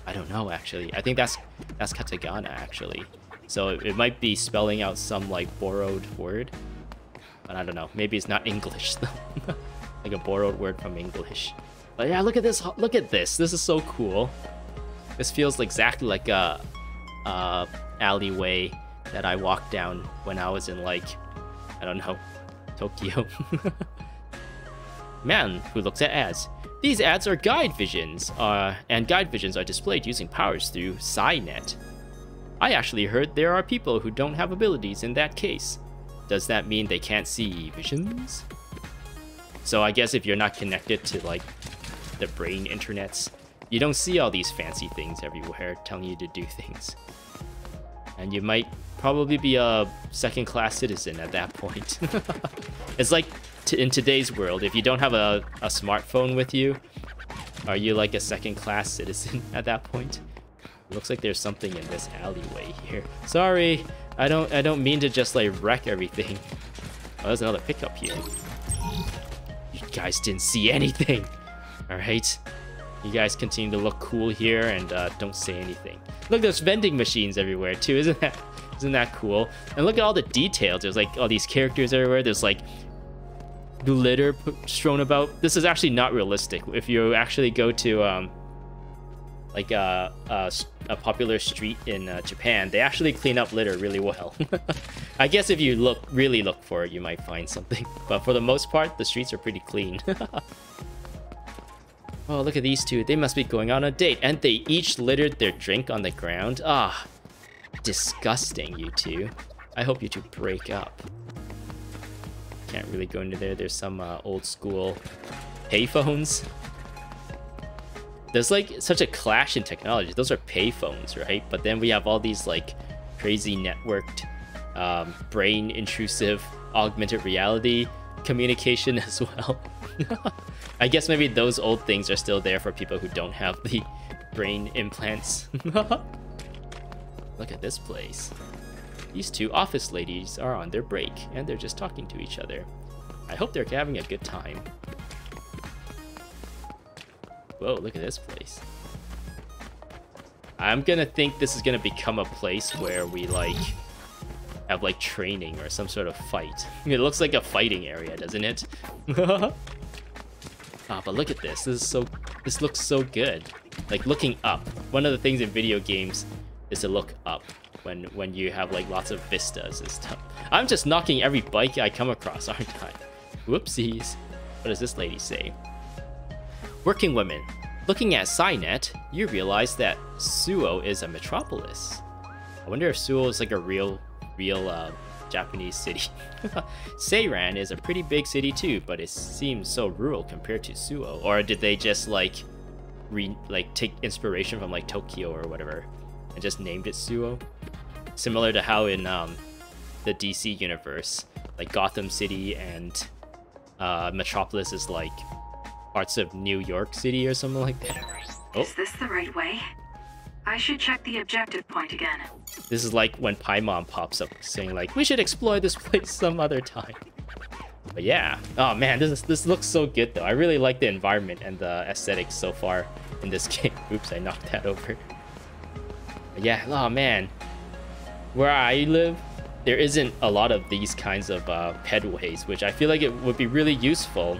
I don't know actually. I think that's katakana actually. So it might be spelling out some like borrowed word, but I don't know. Maybe it's not English though. Like a borrowed word from English. But yeah, look at this. Look at this. This is so cool. This feels exactly like a alleyway that I walked down when I was in like, I don't know, Tokyo. Man who looks at ads. These ads are guide visions, and guide visions are displayed using powers through Psynet. I actually heard there are people who don't have abilities in that case. Does that mean they can't see visions? So I guess if you're not connected to like the brain internets, you don't see all these fancy things everywhere telling you to do things. And you might probably be a second-class citizen at that point. It's like in today's world, if you don't have a smartphone with you, are you like a second-class citizen at that point? It looks like there's something in this alleyway here. Sorry, I don't mean to just like wreck everything. Oh, there's another pickup here. You guys didn't see anything. All right, you guys continue to look cool here and don't say anything. Look, there's vending machines everywhere too. Isn't that cool? And look at all the details. There's like all these characters everywhere. There's like litter strewn about. This is actually not realistic. If you actually go to like a popular street in Japan, they actually clean up litter really well. I guess if you really look for it, you might find something. But for the most part, the streets are pretty clean. Oh, look at these two. They must be going on a date. And they each littered their drink on the ground. Ah, disgusting, you two. I hope you two break up. Can't really go into there. There's some old school payphones. There's like such a clash in technology. Those are payphones, right? But then we have all these like crazy networked, brain intrusive, augmented reality communication as well. I guess maybe those old things are still there for people who don't have the brain implants. Look at this place. These two office ladies are on their break and they're just talking to each other. I hope they're having a good time. Whoa, look at this place. I'm gonna think this is gonna become a place where we like have like training or some sort of fight. It looks like a fighting area, doesn't it? Ah, but look at this. This looks so good. Like looking up. One of the things in video games is to look up when you have like lots of vistas and stuff. I'm just knocking every bike I come across, aren't I? Whoopsies. What does this lady say? Working women. Looking at Skynet, you realize that Suo is a metropolis. I wonder if Suo is like a real Japanese city. Seiran is a pretty big city too, but it seems so rural compared to Suo. Or did they just like take inspiration from like Tokyo or whatever and just named it Suo? Similar to how in the DC universe, like Gotham City and Metropolis is like parts of New York City or something like that. Oh. Is this the right way? I should check the objective point again. This is like when Paimon pops up saying like, we should explore this place some other time. But yeah, oh man, this looks so good though. I really like the environment and the aesthetics so far in this game. Oops, I knocked that over. But yeah, oh man. Where I live, there isn't a lot of these kinds of pedways, which I feel like it would be really useful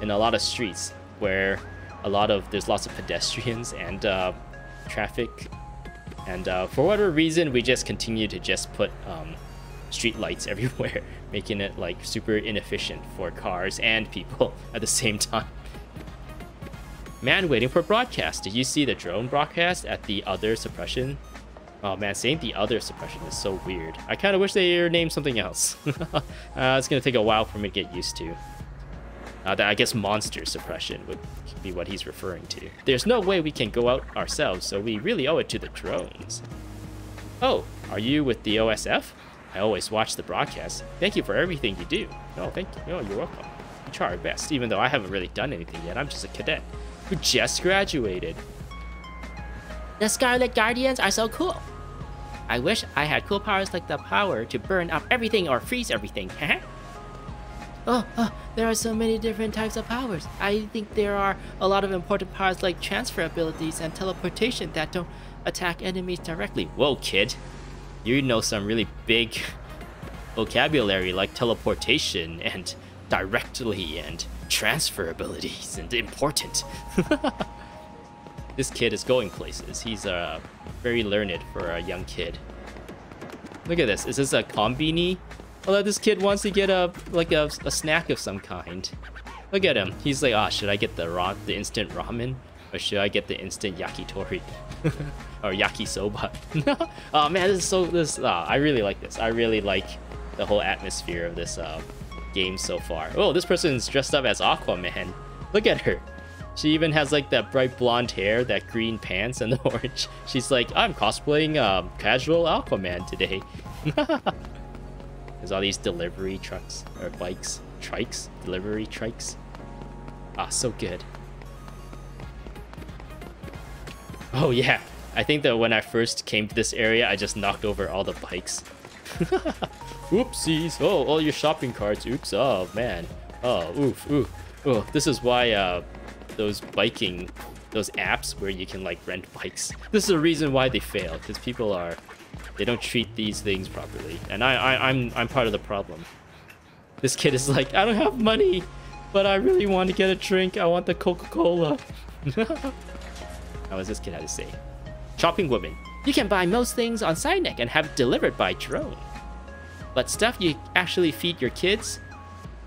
in a lot of streets where there's lots of pedestrians and traffic, and for whatever reason we just continue to just put street lights everywhere, making it like super inefficient for cars and people at the same time. Man waiting for broadcast. Did you see the drone broadcast at the other suppression? Oh man, saying the other suppression is so weird. I kind of wish they named something else. It's gonna take a while for me to get used to. That I guess monster suppression would be what he's referring to. There's no way we can go out ourselves, so we really owe it to the drones. Oh, are you with the OSF? I always watch the broadcast. Thank you for everything you do. Oh, thank you. Oh, you're welcome. We try our best, even though I haven't really done anything yet. I'm just a cadet who just graduated. The Scarlet Guardians are so cool. I wish I had cool powers like the power to burn up everything or freeze everything. Oh, there are so many different types of powers. I think there are a lot of important powers like transfer abilities and teleportation that don't attack enemies directly. Whoa, kid. You know some really big vocabulary like teleportation and directly and transfer abilities and important. This kid is going places. He's very learned for a young kid. Look at this. Is this a combini? Although this kid wants to get a snack of some kind. Look at him. He's like, should I get the instant ramen, or should I get the instant yakitori, or yakisoba? Oh man, I really like this. I really like the whole atmosphere of this game so far. Oh, this person's dressed up as Aquaman. Look at her. She even has like that bright blonde hair, that green pants, and the orange. She's like, I'm cosplaying casual Aquaman today. There's all these delivery trucks, or bikes, trikes, delivery trikes. Ah, so good. Oh yeah, I think that when I first came to this area, I just knocked over all the bikes. Oopsies, oh, all your shopping carts, oops, oh man. Oh, oof, oof, oh, this is why those apps where you can like rent bikes, this is the reason why they fail, because people they don't treat these things properly, and I'm part of the problem. This kid is like, I don't have money, but I really want to get a drink. I want the Coca-Cola. How does this kid have to say? Shopping woman. You can buy most things on Sideneck and have it delivered by drone. But stuff you actually feed your kids,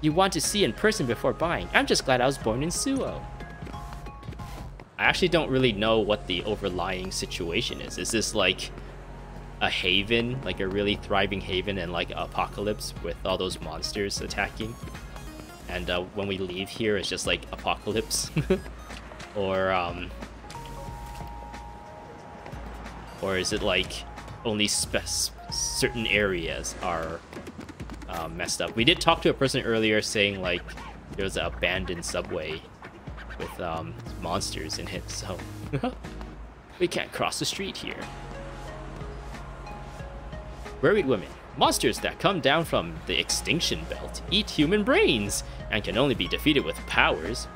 you want to see in person before buying. I'm just glad I was born in Suo. I actually don't really know what the overlying situation is. Is this like a haven, like a really thriving haven and like apocalypse with all those monsters attacking, and when we leave here it's just like apocalypse? or is it like only certain areas are messed up? We did talk to a person earlier saying like there was an abandoned subway with monsters in it, so we can't cross the street here. Worried women. Monsters that come down from the extinction belt eat human brains and can only be defeated with powers.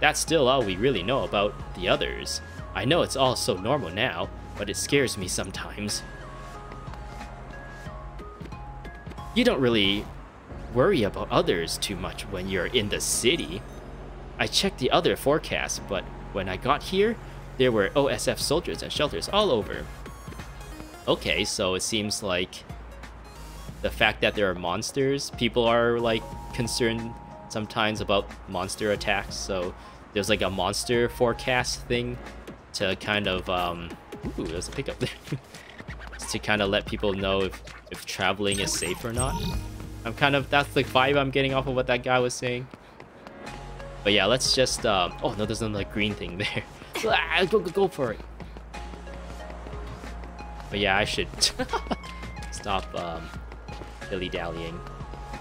That's still all we really know about the others. I know it's all so normal now, but it scares me sometimes. You don't really worry about others too much when you're in the city. I checked the other forecasts, but when I got here, there were OSF soldiers and shelters all over. Okay, so it seems like the fact that there are monsters, people are like concerned sometimes about monster attacks, so there's like a monster forecast thing to kind of ooh, there's a pickup there. To kind of let people know if traveling is safe or not. That's the vibe I'm getting off of what that guy was saying. But yeah, let's just oh no, there's another green thing there. Go for it. But yeah, I should stop dilly-dallying.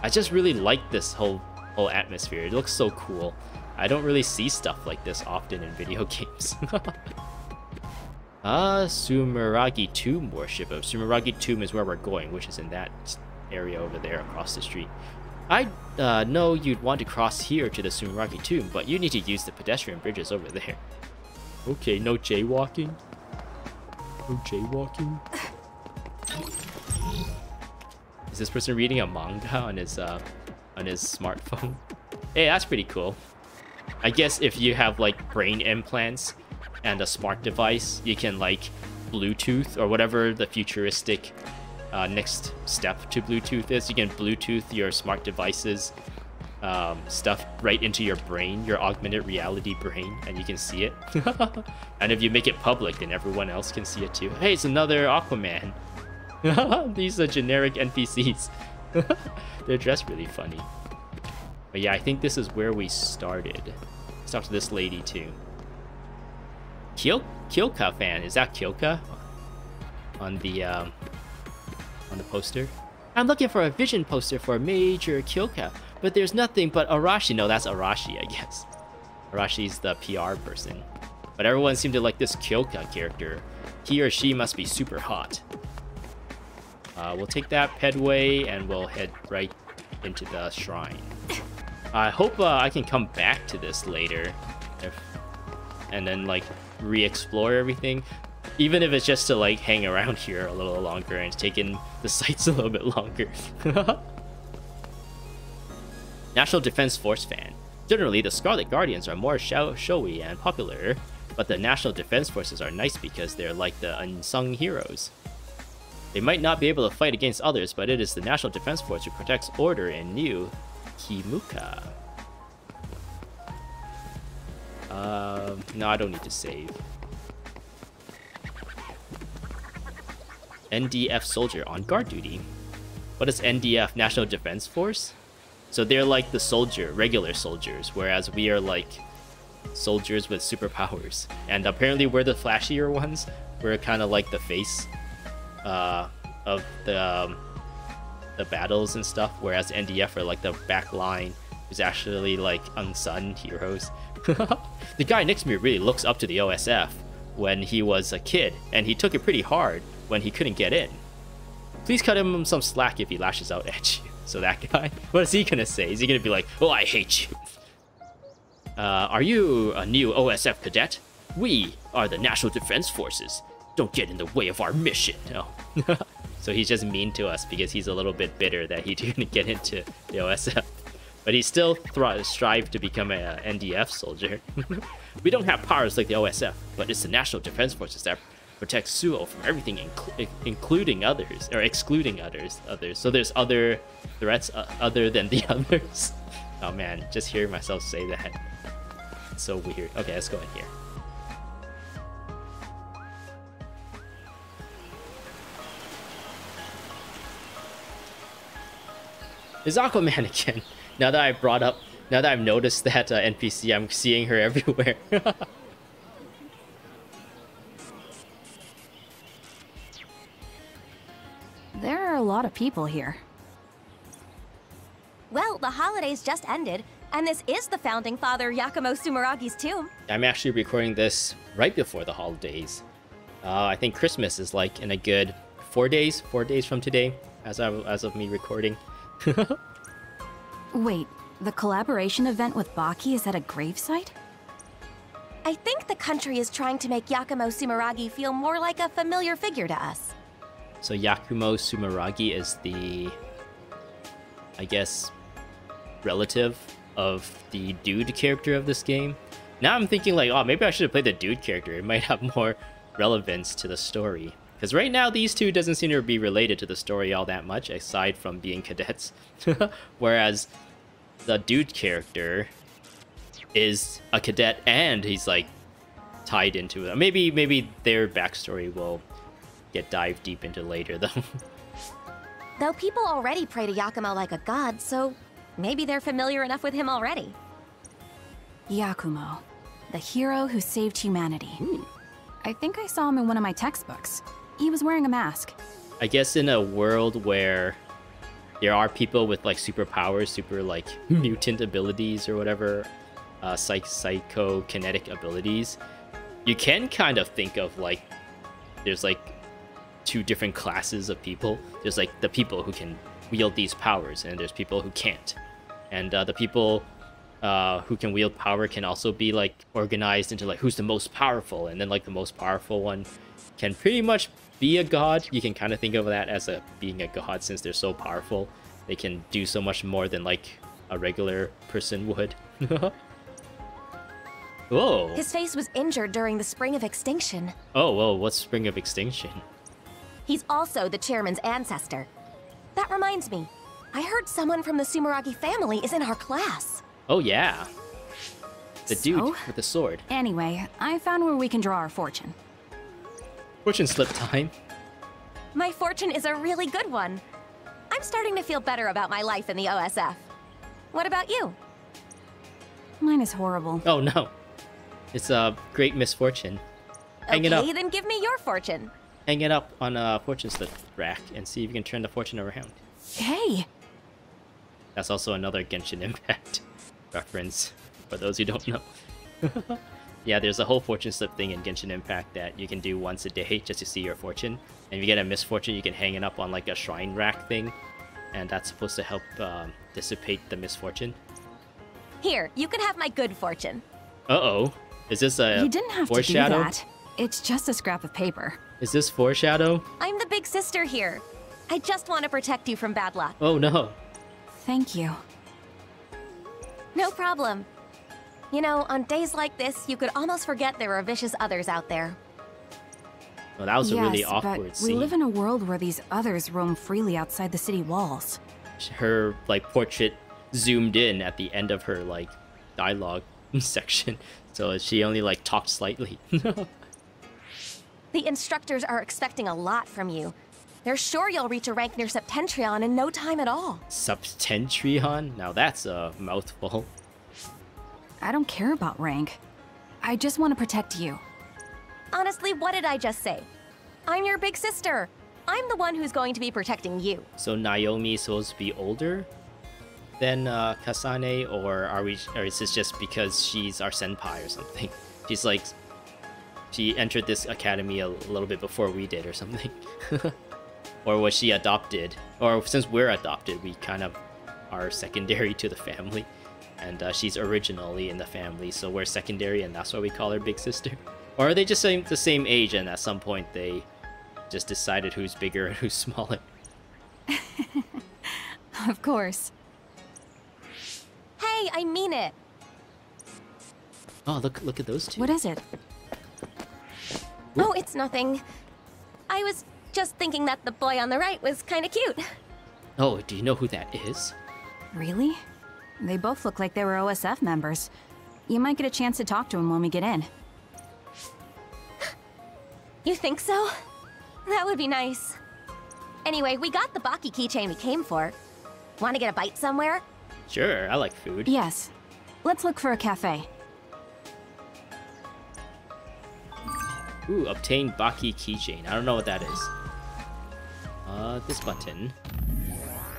I just really like this whole atmosphere. It looks so cool. I don't really see stuff like this often in video games. Sumeragi Tomb worship. Sumeragi Tomb is where we're going, which is in that area over there across the street. I know you'd want to cross here to the Sumeragi Tomb, but you need to use the pedestrian bridges over there. Okay, no jaywalking. No jaywalking. Is this person reading a manga on his smartphone? Hey, that's pretty cool. I guess if you have like brain implants and a smart device, you can like Bluetooth or whatever the futuristic next step to Bluetooth is. You can Bluetooth your smart devices stuff right into your brain, your augmented reality brain, and you can see it. And if you make it public, then everyone else can see it too. Hey, it's another Aquaman. These are generic NPCs. They're dressed really funny. But yeah, I think this is where we started. Let's talk to this lady too. Kyoka fan, is that Kyoka on the poster? I'm looking for a vision poster for Major Kyoka, but there's nothing but Arashi. No, that's Arashi, I guess. Arashi's the PR person. But everyone seemed to like this Kyoka character. He or she must be super hot. We'll take that pedway and we'll head right into the shrine. I hope I can come back to this later, and then like re-explore everything, even if it's just to like hang around here a little longer and take in the sights a little bit longer. National Defense Force fan. Generally, the Scarlet Guardians are more showy and popular, but the National Defense Forces are nice because they're like the unsung heroes. They might not be able to fight against others, but it is the National Defense Force who protects order in New Kimuka. No, I don't need to save. NDF soldier on guard duty. What is NDF? National Defense Force? So they're like the regular soldiers, whereas we are like soldiers with superpowers. And apparently we're the flashier ones. We're kind of like the face of the battles and stuff, whereas NDF are like the back line, who's actually like unsung heroes. The guy next to me really looks up to the OSF when he was a kid, and he took it pretty hard when he couldn't get in. Please cut him some slack if he lashes out at you. So that guy, what is he gonna say? Is he gonna be like, oh, I hate you? Are you a new OSF cadet? We are the National Defense Forces. Don't get in the way of our mission. No. So he's just mean to us because he's a little bit bitter that he didn't get into the OSF. But he still strive to become a NDF soldier. We don't have powers like the OSF, but it's the National Defense Forces that protect Suo from everything, including others, or excluding others. So there's other threats other than the others. Oh man, just hearing myself say that. It's so weird. Okay, let's go in here. It's Aquaman again. Now that I've noticed that NPC, I'm seeing her everywhere. There are a lot of people here. Well, the holidays just ended, and this is the founding father Yakumo Sumeragi's tomb. I'm actually recording this right before the holidays. I think Christmas is like in a good 4 days from today. as of me recording. Wait, the collaboration event with Baki is at a gravesite? I think the country is trying to make Yakumo Sumeragi feel more like a familiar figure to us. So Yakumo Sumeragi is the, I guess, relative of the dude character of this game. Now I'm thinking like, oh, maybe I should have played the dude character. It might have more relevance to the story. Because right now these two doesn't seem to be related to the story all that much, aside from being cadets. Whereas the dude character is a cadet and he's like tied into it. Maybe their backstory will get dived deep into later though. Though people already pray to Yakumo like a god, so maybe they're familiar enough with him already. Yakumo, the hero who saved humanity. Ooh. I think I saw him in one of my textbooks. He was wearing a mask. I guess in a world where there are people with like superpowers, super like mutant abilities or whatever, psychokinetic abilities, you can kind of think of like there's like two different classes of people. There's like the people who can wield these powers, and there's people who can't. And the people who can wield power can also be like organized into like who's the most powerful, and then like the most powerful one can pretty much be a god. You can kind of think of that as being a god, since they're so powerful. They can do so much more than like a regular person would. Whoa. His face was injured during the Spring of Extinction. Oh, well, what's Spring of Extinction? He's also the chairman's ancestor. That reminds me, I heard someone from the Sumeragi family is in our class. Oh yeah. The dude with the sword. Anyway, I found where we can draw our fortune. Fortune slip time. My fortune is a really good one. I'm starting to feel better about my life in the OSF. What about you? Mine is horrible. Oh no. It's a great misfortune. Hang it up. Okay, then give me your fortune. Hang it up on a fortune slip rack and see if you can turn the fortune around. Hey! That's also another Genshin Impact reference, for those who don't know. Yeah, there's a whole fortune slip thing in Genshin Impact that you can do once a day just to see your fortune. And if you get a misfortune, you can hang it up on like a shrine rack thing. And that's supposed to help dissipate the misfortune. Here, you can have my good fortune. Uh-oh. Is this a You didn't have foreshadow? to do that. It's just a scrap of paper. Is this foreshadow? I'm the big sister here. I just want to protect you from bad luck. Oh no. Thank you. No problem. You know, on days like this, you could almost forget there are vicious others out there. Well, that was a really Yes, awkward but scene. we live in a world where these others roam freely outside the city walls. Her like portrait zoomed in at the end of her like dialogue section, so she only like talked slightly. The instructors are expecting a lot from you. They're sure you'll reach a rank near Septentrion in no time at all. Septentrion? Now that's a mouthful. I don't care about rank. I just want to protect you. Honestly, what did I just say? I'm your big sister. I'm the one who's going to be protecting you. So Naomi is supposed to be older than Kasane, or is this just because she's our senpai or something? She's like, she entered this academy a little bit before we did or something. Or was she adopted? Or since we're adopted, we kind of are secondary to the family. And she's originally in the family, so we're secondary, and that's why we call her big sister. Or are they just the same age, and at some point they just decided who's bigger and who's smaller? Of course. Hey, I mean it. Oh, look at those two. What is it? Oh, it's nothing. I was just thinking that the boy on the right was kind of cute. Oh, do you know who that is? Really? They both look like they were OSF members. You might get a chance to talk to him when we get in. You think so? That would be nice. Anyway, we got the Baki keychain we came for. Want to get a bite somewhere? Sure, I like food. Yes. Let's look for a cafe. Ooh, obtain Baki keychain. I don't know what that is. This button.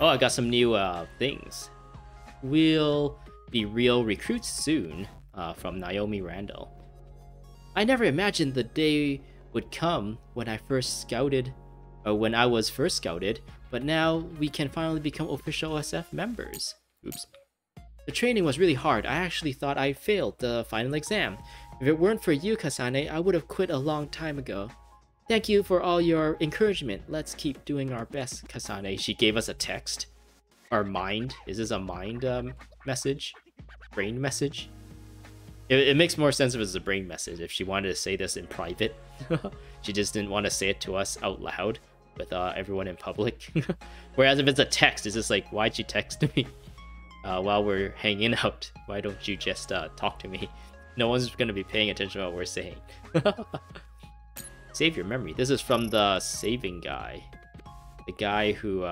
Oh, I got some new things. We'll be real recruits soon. From Naomi Randall. I never imagined the day would come when I first scouted when I was first scouted, but now we can finally become official OSF members. Oops. The training was really hard. I actually thought I failed the final exam. If it weren't for you, Kasane, I would have quit a long time ago. Thank you for all your encouragement. Let's keep doing our best, Kasane. She gave us a text. Our mind. Is this a mind message? Brain message? It makes more sense if it's a brain message, if she wanted to say this in private. She just didn't want to say it to us out loud with everyone in public. Whereas if it's a text, it's just like, why'd you text me while we're hanging out? Why don't you just talk to me? No one's going to be paying attention to what we're saying. Save your memory. This is from the saving guy. The guy who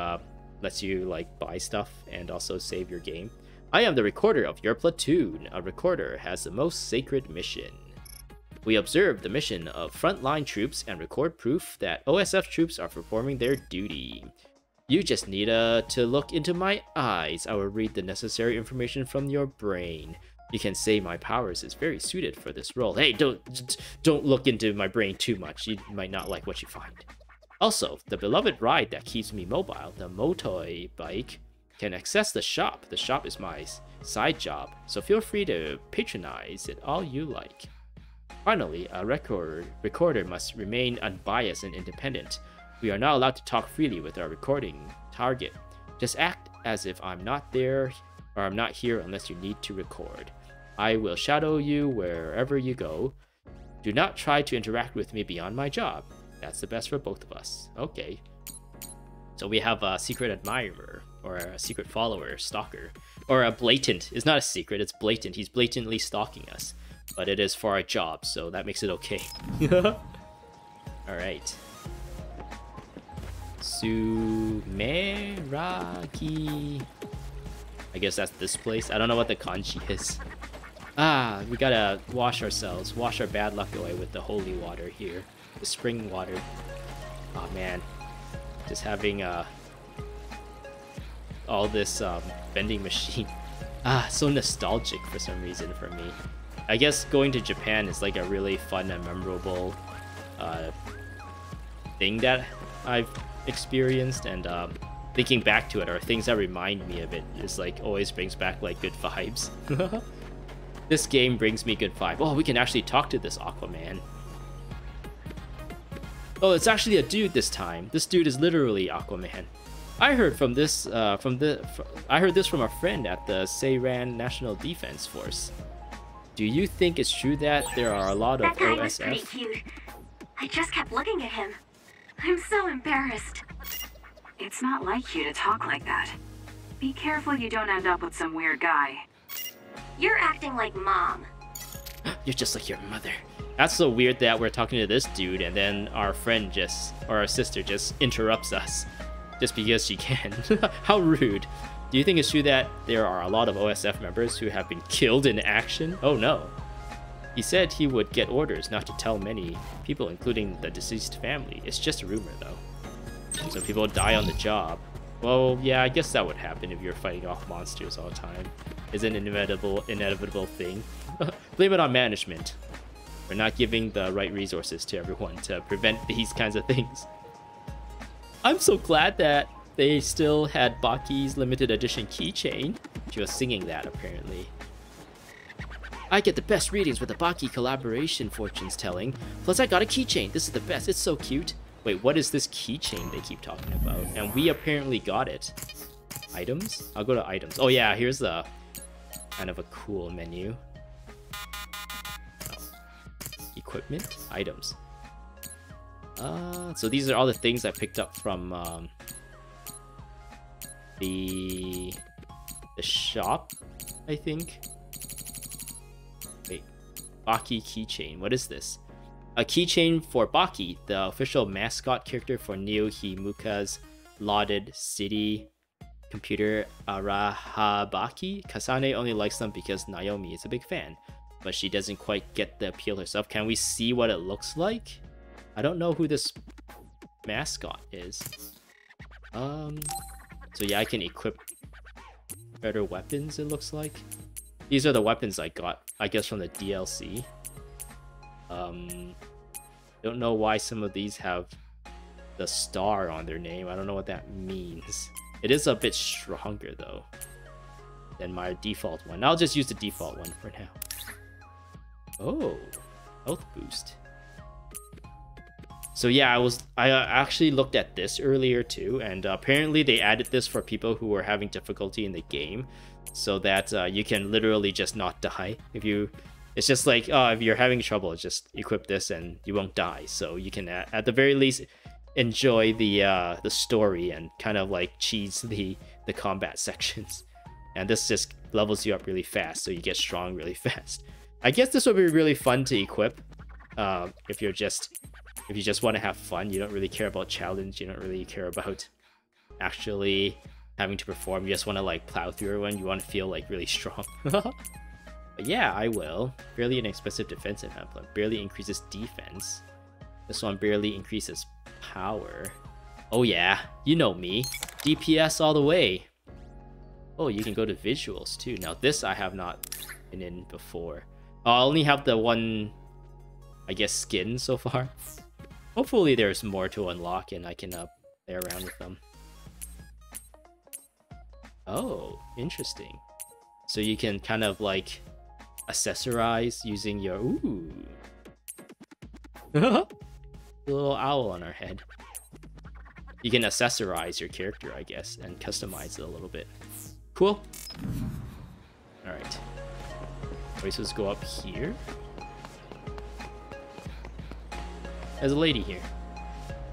lets you like buy stuff and also save your game. I am the recorder of your platoon. A recorder has the most sacred mission. We observe the mission of frontline troops and record proof that OSF troops are performing their duty. You just need to look into my eyes. I will read the necessary information from your brain. You can say my powers is very suited for this role. Hey, don't look into my brain too much. You might not like what you find. Also, the beloved ride that keeps me mobile, the Motoi bike, can access the shop. The shop is my side job, so feel free to patronize it all you like. Finally, a recorder must remain unbiased and independent. We are not allowed to talk freely with our recording target. Just act as if I'm not there or I'm not here unless you need to record. I will shadow you wherever you go. Do not try to interact with me beyond my job. That's the best for both of us. Okay. So we have a secret admirer, or a secret follower, stalker, or a blatant. It's not a secret, it's blatant. He's blatantly stalking us, but it is for our job, so that makes it okay. Alright. Sumeragi. I guess that's this place. I don't know what the kanji is. Ah, we gotta wash ourselves, wash our bad luck away with the holy water here. The spring water. Oh man. Just having all this vending machine. Ah, so nostalgic for some reason for me. I guess going to Japan is like a really fun and memorable thing that I've experienced, and thinking back to it, or things that remind me of it, is like always brings back like good vibes. This game brings me good vibe. Oh, we can actually talk to this Aquaman. Oh, it's actually a dude this time. This dude is literally Aquaman. I heard from this I heard this from a friend at the Seiran National Defense Force. Do you think it's true that there are a lot of That guy OSF? was pretty cute. I just kept looking at him. I'm so embarrassed. It's not like you to talk like that. Be careful you don't end up with some weird guy. You're acting like Mom. You're just like your mother. That's so weird that we're talking to this dude and then our friend just, or our sister just interrupts us just because she can. How rude. Do you think it's true that there are a lot of OSF members who have been killed in action? Oh no. He said he would get orders not to tell many people, including the deceased family. It's just a rumor though. So people die on the job. Well, yeah, I guess that would happen if you're fighting off monsters all the time. It's an inevitable thing. Blame it on management. We're not giving the right resources to everyone to prevent these kinds of things. I'm so glad that they still had Baki's limited edition keychain. She was singing that apparently. I get the best readings with the Baki collaboration, fortune's telling. Plus I got a keychain. This is the best. It's so cute. Wait, what is this keychain they keep talking about? And we apparently got it. Items? I'll go to items. Oh yeah, here's the kind of a cool menu. Equipment, items. So these are all the things I picked up from the shop, I think. Wait, Baki keychain. What is this? A keychain for Baki, the official mascot character for Neo Himuka's lauded city computer Arahabaki. Kasane only likes them because Naomi is a big fan, but she doesn't quite get the appeal herself. Can we see what it looks like? I don't know who this mascot is. So yeah, I can equip better weapons, it looks like. These are the weapons I got, I guess, from the DLC. Don't know why some of these have the star on their name. I don't know what that means. It is a bit stronger though than my default one. I'll just use the default one for now. Oh, health boost. So yeah, I actually looked at this earlier too, and apparently they added this for people who are having difficulty in the game, so that you can literally just not die. It's just like, if you're having trouble, just equip this and you won't die. So you can at the very least enjoy the story and kind of like cheese the combat sections. And this just levels you up really fast, so you get strong really fast. I guess this would be really fun to equip if you just want to have fun. You don't really care about challenge. You don't really care about actually having to perform. You just want to like plow through everyone. You want to feel like really strong. But yeah, I will. Barely an expensive defensive template. Barely increases defense. This one barely increases power. Oh yeah, you know me. DPS all the way. Oh, you can go to visuals too. Now this I have not been in before. I only have the one, I guess, skin so far. Hopefully there's more to unlock and I can play around with them. Oh, interesting. So you can kind of like accessorize using your... Ooh. The little owl on our head. You can accessorize your character, I guess, and customize it a little bit. Cool. Alright. Voices go up here. There's a lady here.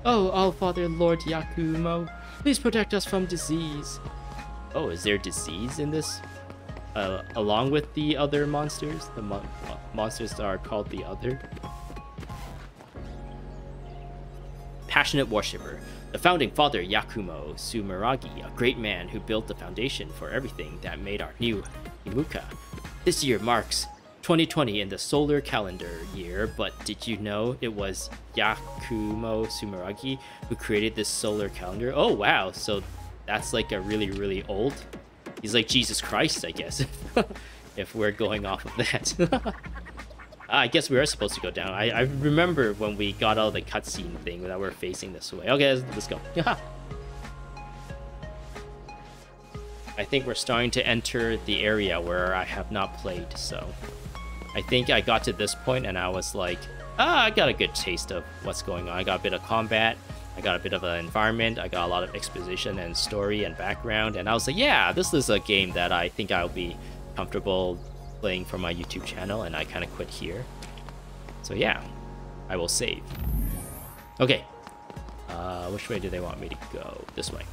Oh, All-Father Lord Yakumo, please protect us from disease. Oh, is there disease in this? Along with the other monsters? The monsters that are called the Other? Passionate worshipper. The founding father Yakumo Sumeragi, a great man who built the foundation for everything that made our new Imuka. This year marks 2020 in the solar calendar year, but did you know it was Yakumo Sumeragi who created this solar calendar? Oh wow, so that's like a really old. He's like Jesus Christ, I guess, if we're going off of that. I guess we are supposed to go down. I remember when we got out of the cutscene thing that we're facing this way. Okay, let's go. I think we're starting to enter the area where I have not played, so I think I got to this point and I was like, I got a good taste of what's going on. I got a bit of combat, I got a bit of an environment, I got a lot of exposition and story and background, and I was like, yeah, this is a game that I think I'll be comfortable playing for my YouTube channel, and I kind of quit here. So yeah, I will save. Okay, which way do they want me to go? This way.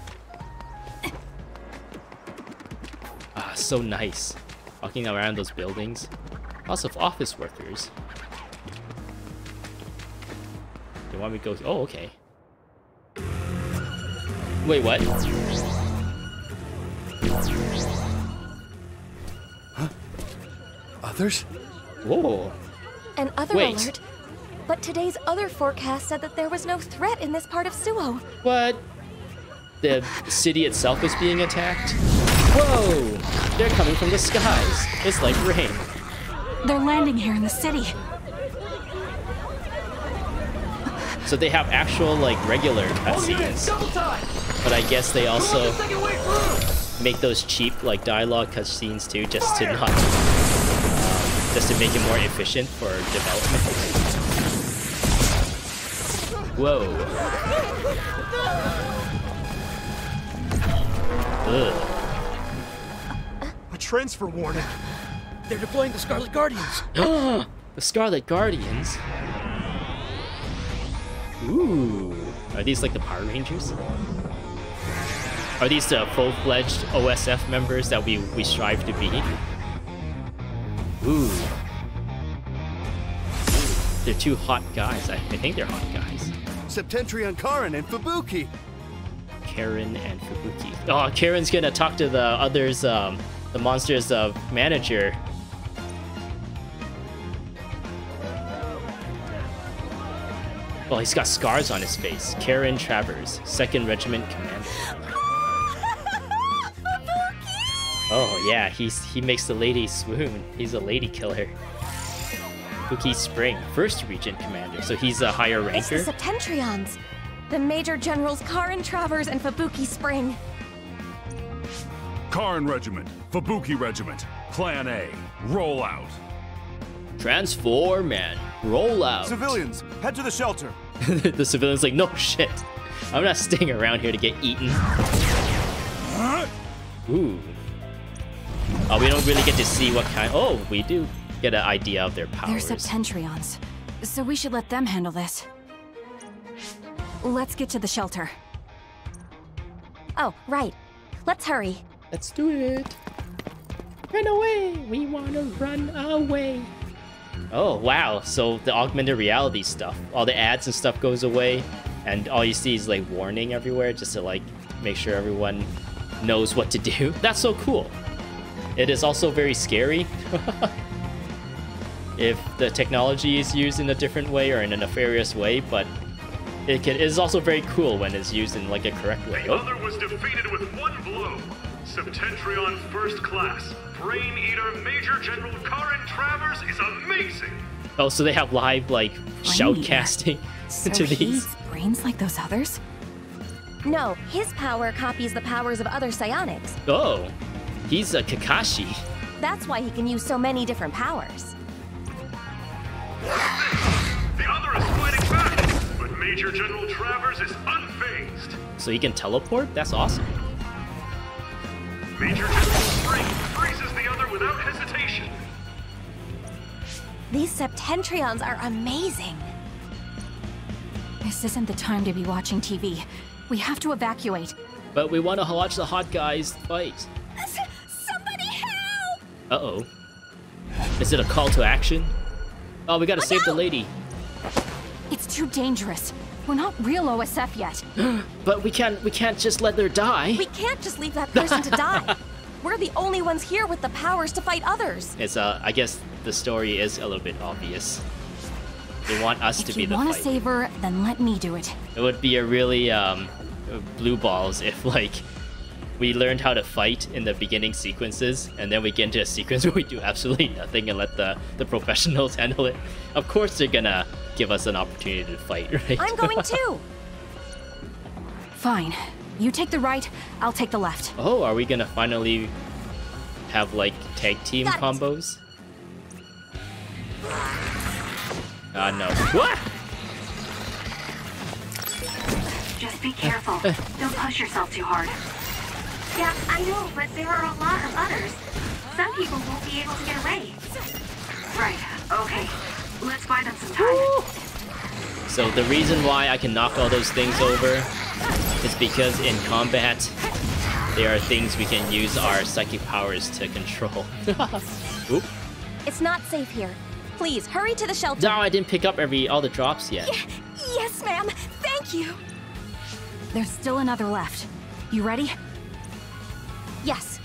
Ah, so nice. Walking around those buildings. Lots of office workers. They want me to go... Oh, okay. Wait, what? Huh? Others? Whoa. An other alert. But today's other forecast said that there was no threat in this part of Suo. What? The city itself is being attacked? Whoa! They're coming from the skies. It's like rain. They're landing here in the city. So they have actual, like, regular cutscenes. But I guess they also make those cheap, like, dialogue cutscenes too, just to not... just to make it more efficient for development. Whoa. Ugh. A transfer warning. They're deploying the Scarlet Guardians. The Scarlet Guardians? Ooh. Are these like the Power Rangers? Are these the full-fledged OSF members that we strive to be? Ooh. They're two hot guys. I think they're hot guys. Septentrion Karen and Fubuki. Karen and Fubuki. Oh, Karen's gonna talk to the others, the monsters' manager. Well, he's got scars on his face. Karen Travers, 2nd Regiment Commander. Oh yeah, he makes the lady swoon. He's a lady killer. Fuki Spring, 1st Regiment Commander, so he's a higher ranker. It's the Septentrions. The Major Generals Karin Travers and Fubuki Spring. Karin Regiment, Fubuki Regiment, Plan A, roll out. Transform and roll out. Civilians, head to the shelter. The civilian's like, no shit. I'm not staying around here to get eaten. Ooh. Oh, we don't really get to see what kind. Oh, we do get an idea of their powers. They're Septentrions, so we should let them handle this. Let's get to the shelter. Oh, right. Let's hurry. Let's do it. Run away. We want to run away. Oh, wow. So the augmented reality stuff, all the ads and stuff goes away, and all you see is like warning everywhere just to like make sure everyone knows what to do. That's so cool. It is also very scary if the technology is used in a different way or in a nefarious way, but it is also very cool when it's used in like a correct way. The other was defeated with one blow. Septentrion First Class, Brain Eater Major General Karin Travers is amazing! Oh, so they have live, like, shoutcasting to these? He's brains like those others? No, his power copies the powers of other psionics. Oh, he's a Kakashi. That's why he can use so many different powers. The other is fighting back, but Major General Travers is unfazed. So he can teleport? That's awesome. Major General Spring freezes the other without hesitation. These Septentrions are amazing. This isn't the time to be watching TV. We have to evacuate. But we want to watch the hot guys fight. Somebody help! Uh-oh. Is it a call to action? Oh, we gotta save the lady. It's too dangerous. We're not real OSF yet. But we can't just let her die. We can't just leave that person to die. We're the only ones here with the powers to fight others. It's I guess the story is a little bit obvious. They want us to be the If you want fight. to save her, then let me do it. It would be a really blue balls if like we learned how to fight in the beginning sequences and then we get into a sequence where we do absolutely nothing and let the professionals handle it. Of course they're gonna give us an opportunity to fight, right? I'm going too. Fine. You take the right, I'll take the left. Oh, are we gonna finally have like tag team Got it. combos? No. What? Just be careful. Don't push yourself too hard. Yeah, I know, but there are a lot of others. Some people won't be able to get away. Right, okay. Let's buy them some time. So the reason why I can knock all those things over is because in combat, there are things we can use our psychic powers to control. Oop. It's not safe here. Please, hurry to the shelter. No, I didn't pick up all the drops yet. Yes, ma'am. Thank you. There's still another left. You ready? Yes.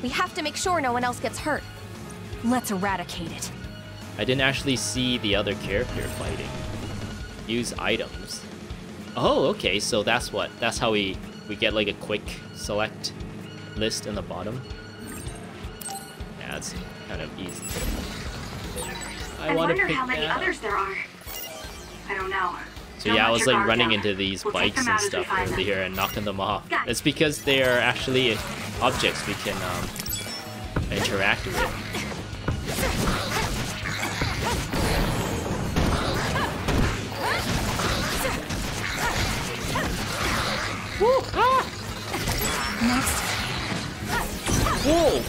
We have to make sure no one else gets hurt. Let's eradicate it. I didn't actually see the other character fighting. Use items. Oh, okay, so that's how we get like a quick select list in the bottom. Yeah, it's kind of easy. I wonder how many others there are. I don't know. So yeah, I was like running into these bikes and stuff earlier and knocking them off. It's because they are actually objects we can interact with. Next. Whoa!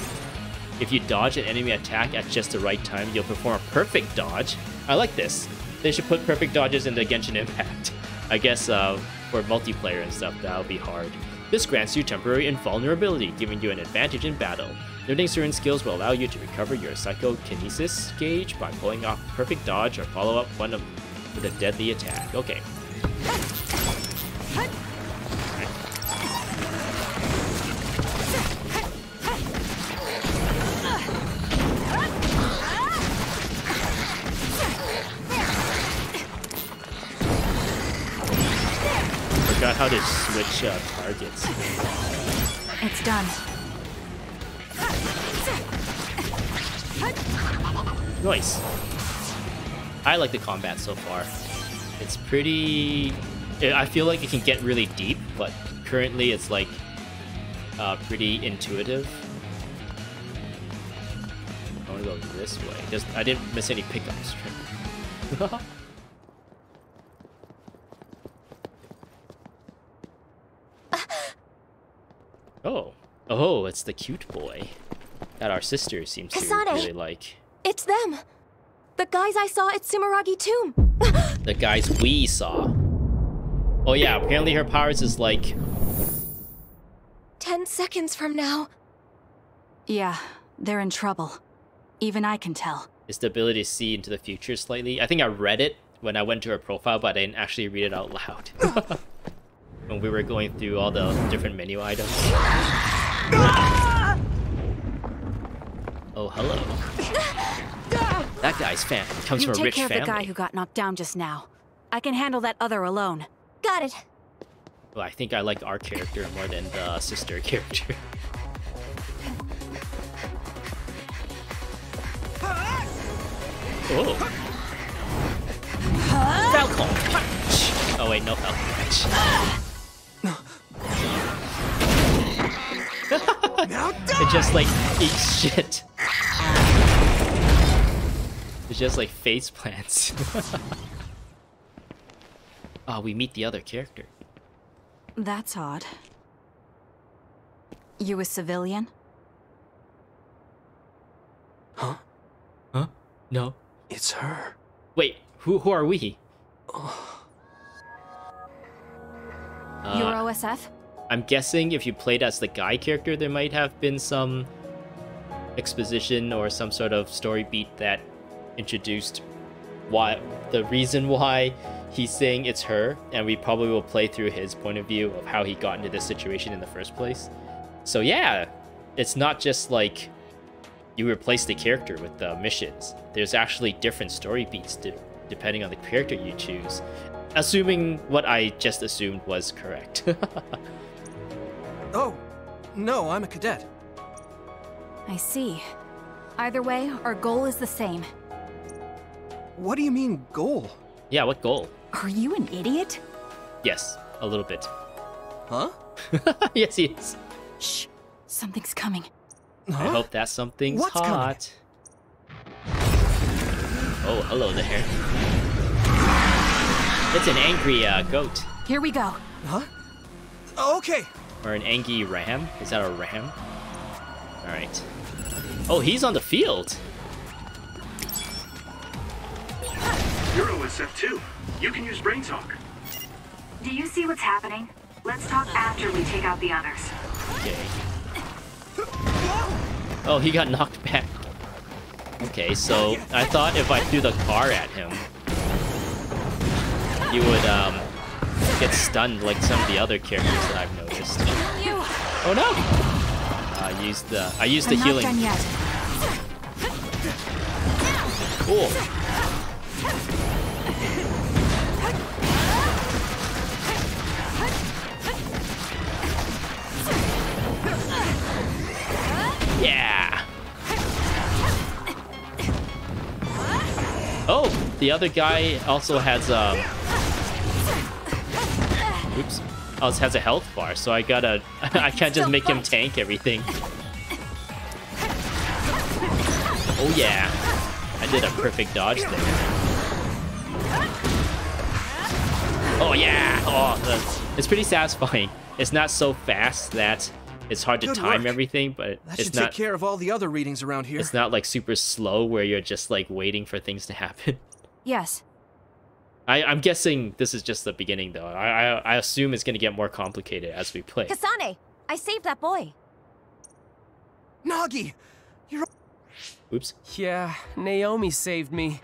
If you dodge an enemy attack at just the right time, you'll perform a perfect dodge. I like this. They should put perfect dodges into Genshin Impact. I guess for multiplayer and stuff, that'll be hard. This grants you temporary invulnerability, giving you an advantage in battle. Noting certain skills will allow you to recover your psychokinesis gauge by pulling off a perfect dodge or follow up one with a deadly attack. Okay. Forgot how to switch targets. It's done. Nice. I like the combat so far. It's pretty I feel like it can get really deep, but currently it's like pretty intuitive. I want to go this way. I didn't miss any pickups. Oh, it's the cute boy that our sister seems to Kasane, really like. It's them. The guys I saw at Sumeragi Tomb. The guys we saw. Oh yeah, apparently her powers is like 10 seconds from now. Yeah, they're in trouble. Even I can tell. It's the ability to see into the future slightly. I think I read it when I went to her profile, but I didn't actually read it out loud. When we were going through all the different menu items. Oh, hello. That guy's fan comes from a rich family. You take care of the guy who got knocked down just now. I can handle that other alone. Got it. Well, I think I like our character more than the sister character. Oh. Falcon punch! Oh wait, no Falcon punch. It just like eats shit. It's just like face plants. Oh, we meet the other character. That's odd. You a civilian? Huh? Huh? No. It's her. Wait, who are we? You're OSF? I'm guessing if you played as the guy character, there might have been some exposition or some sort of story beat that introduced the reason why he's saying it's her, and we probably will play through his point of view of how he got into this situation in the first place. So yeah, it's not just like you replace the character with the missions. There's actually different story beats depending on the character you choose. Assuming what I just assumed was correct. Oh, no, I'm a cadet. I see. Either way, our goal is the same. What do you mean, goal? Yeah, what goal? Are you an idiot? Yes, a little bit. Huh? Yes, he is. Shh, something's coming. Huh? I hope that something's What's hot. Oh, hello there. It's an angry goat. Here we go. Huh? Okay. Or an angry ram? Is that a ram? Alright. Oh, he's on the field. You're OSF too. You can use brain talk. Do you see what's happening? Let's talk after we take out the others. Okay. Oh, he got knocked back. Okay, so I thought if I threw the car at him, he would get stunned like some of the other characters that I've noticed. Oh no! I used the healing. Not done yet. Cool. Yeah. Oh, the other guy also has oops. Also has a health bar, so I gotta I can't just make him tank everything. Oh yeah. I did a perfect dodge there. Oh yeah. Oh, it's pretty satisfying. It's not so fast that it's hard to time everything, but that it's should not take care of all the other readings around here. It's not like super slow where you're just like waiting for things to happen. Yes. I'm guessing this is just the beginning though. I assume it's gonna get more complicated as we play. Kasane, I saved that boy. Nagi, you're. Oops. Yeah, Naomi saved me.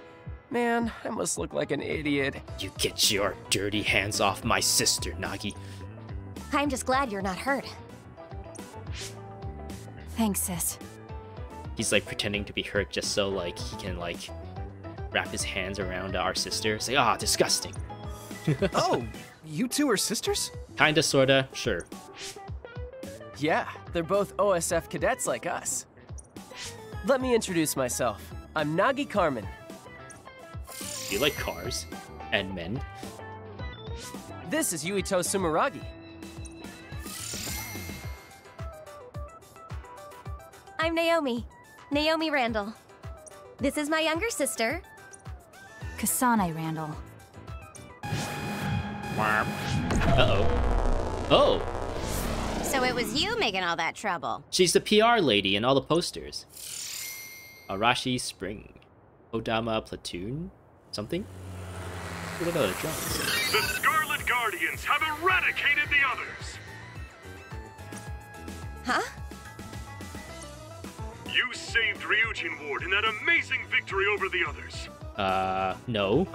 Man, I must look like an idiot. You get your dirty hands off my sister, Nagi. I'm just glad you're not hurt. Thanks, sis. He's like pretending to be hurt just so like he can like wrap his hands around our sister. Say, ah, disgusting. Oh, you two are sisters? Kinda, sorta, sure. Yeah, they're both OSF cadets like us. Let me introduce myself. I'm Nagi Carmen. You like cars and men? This is Yuito Sumeragi. I'm Naomi. Naomi Randall. This is my younger sister. Kasane Randall. Uh-oh. Oh! So it was you making all that trouble. She's the PR lady in all the posters. Arashi Spring. Odama Platoon? Something? What about the drums? The Scarlet Guardians have eradicated the others! Huh? You saved Ryujin Ward in that amazing victory over the others. No.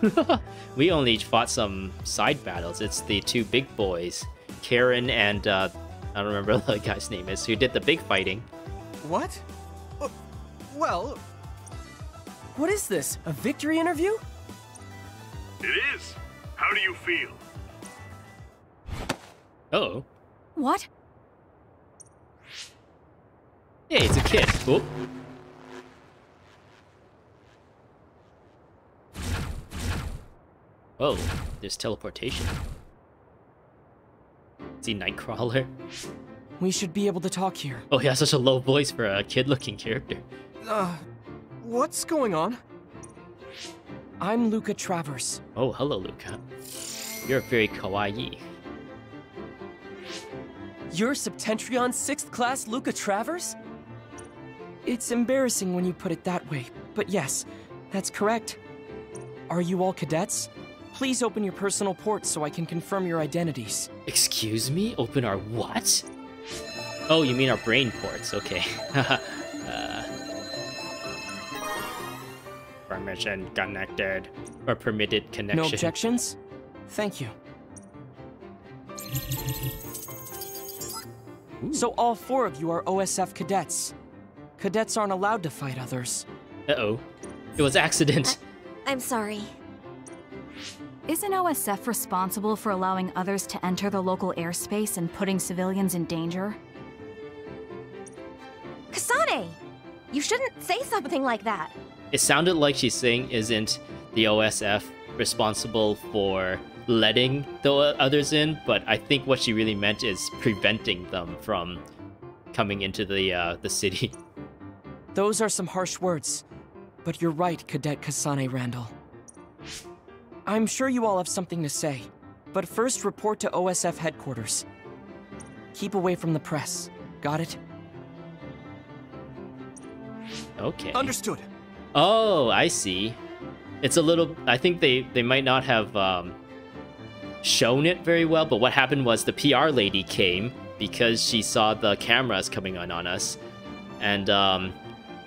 We only fought some side battles. It's the two big boys, Karen and, I don't remember what the guy's name is, who did the big fighting. What? Well... What is this? A victory interview? It is. How do you feel? Uh-oh. What? Hey, it's a kid. Whoop. Oh, there's teleportation. See Nightcrawler? We should be able to talk here. Oh, he has such a low voice for a kid-looking character. What's going on? I'm Luka Travers. Oh, hello, Luka. You're very kawaii. You're Septentrion 6th class Luka Travers? It's embarrassing when you put it that way, but yes, that's correct. Are you all cadets? Please open your personal ports so I can confirm your identities. Excuse me? Open our what? Oh, you mean our brain ports, okay. Permission connected. Or permitted connection. No objections? Thank you. Ooh. So all 4 of you are OSF cadets. Cadets aren't allowed to fight others. Uh-oh. It was accident. I'm sorry. Isn't OSF responsible for allowing others to enter the local airspace and putting civilians in danger? Kasane! You shouldn't say something like that. It sounded like she's saying isn't the OSF responsible for letting the others in, but I think what she really meant is preventing them from coming into the city. Those are some harsh words, but you're right, Cadet Kasane Randall. I'm sure you all have something to say, but first report to OSF headquarters. Keep away from the press. Got it? Okay. Understood. Oh, I see. It's a little... I think they might not have shown it very well, but what happened was the PR lady came because she saw the cameras coming on us, and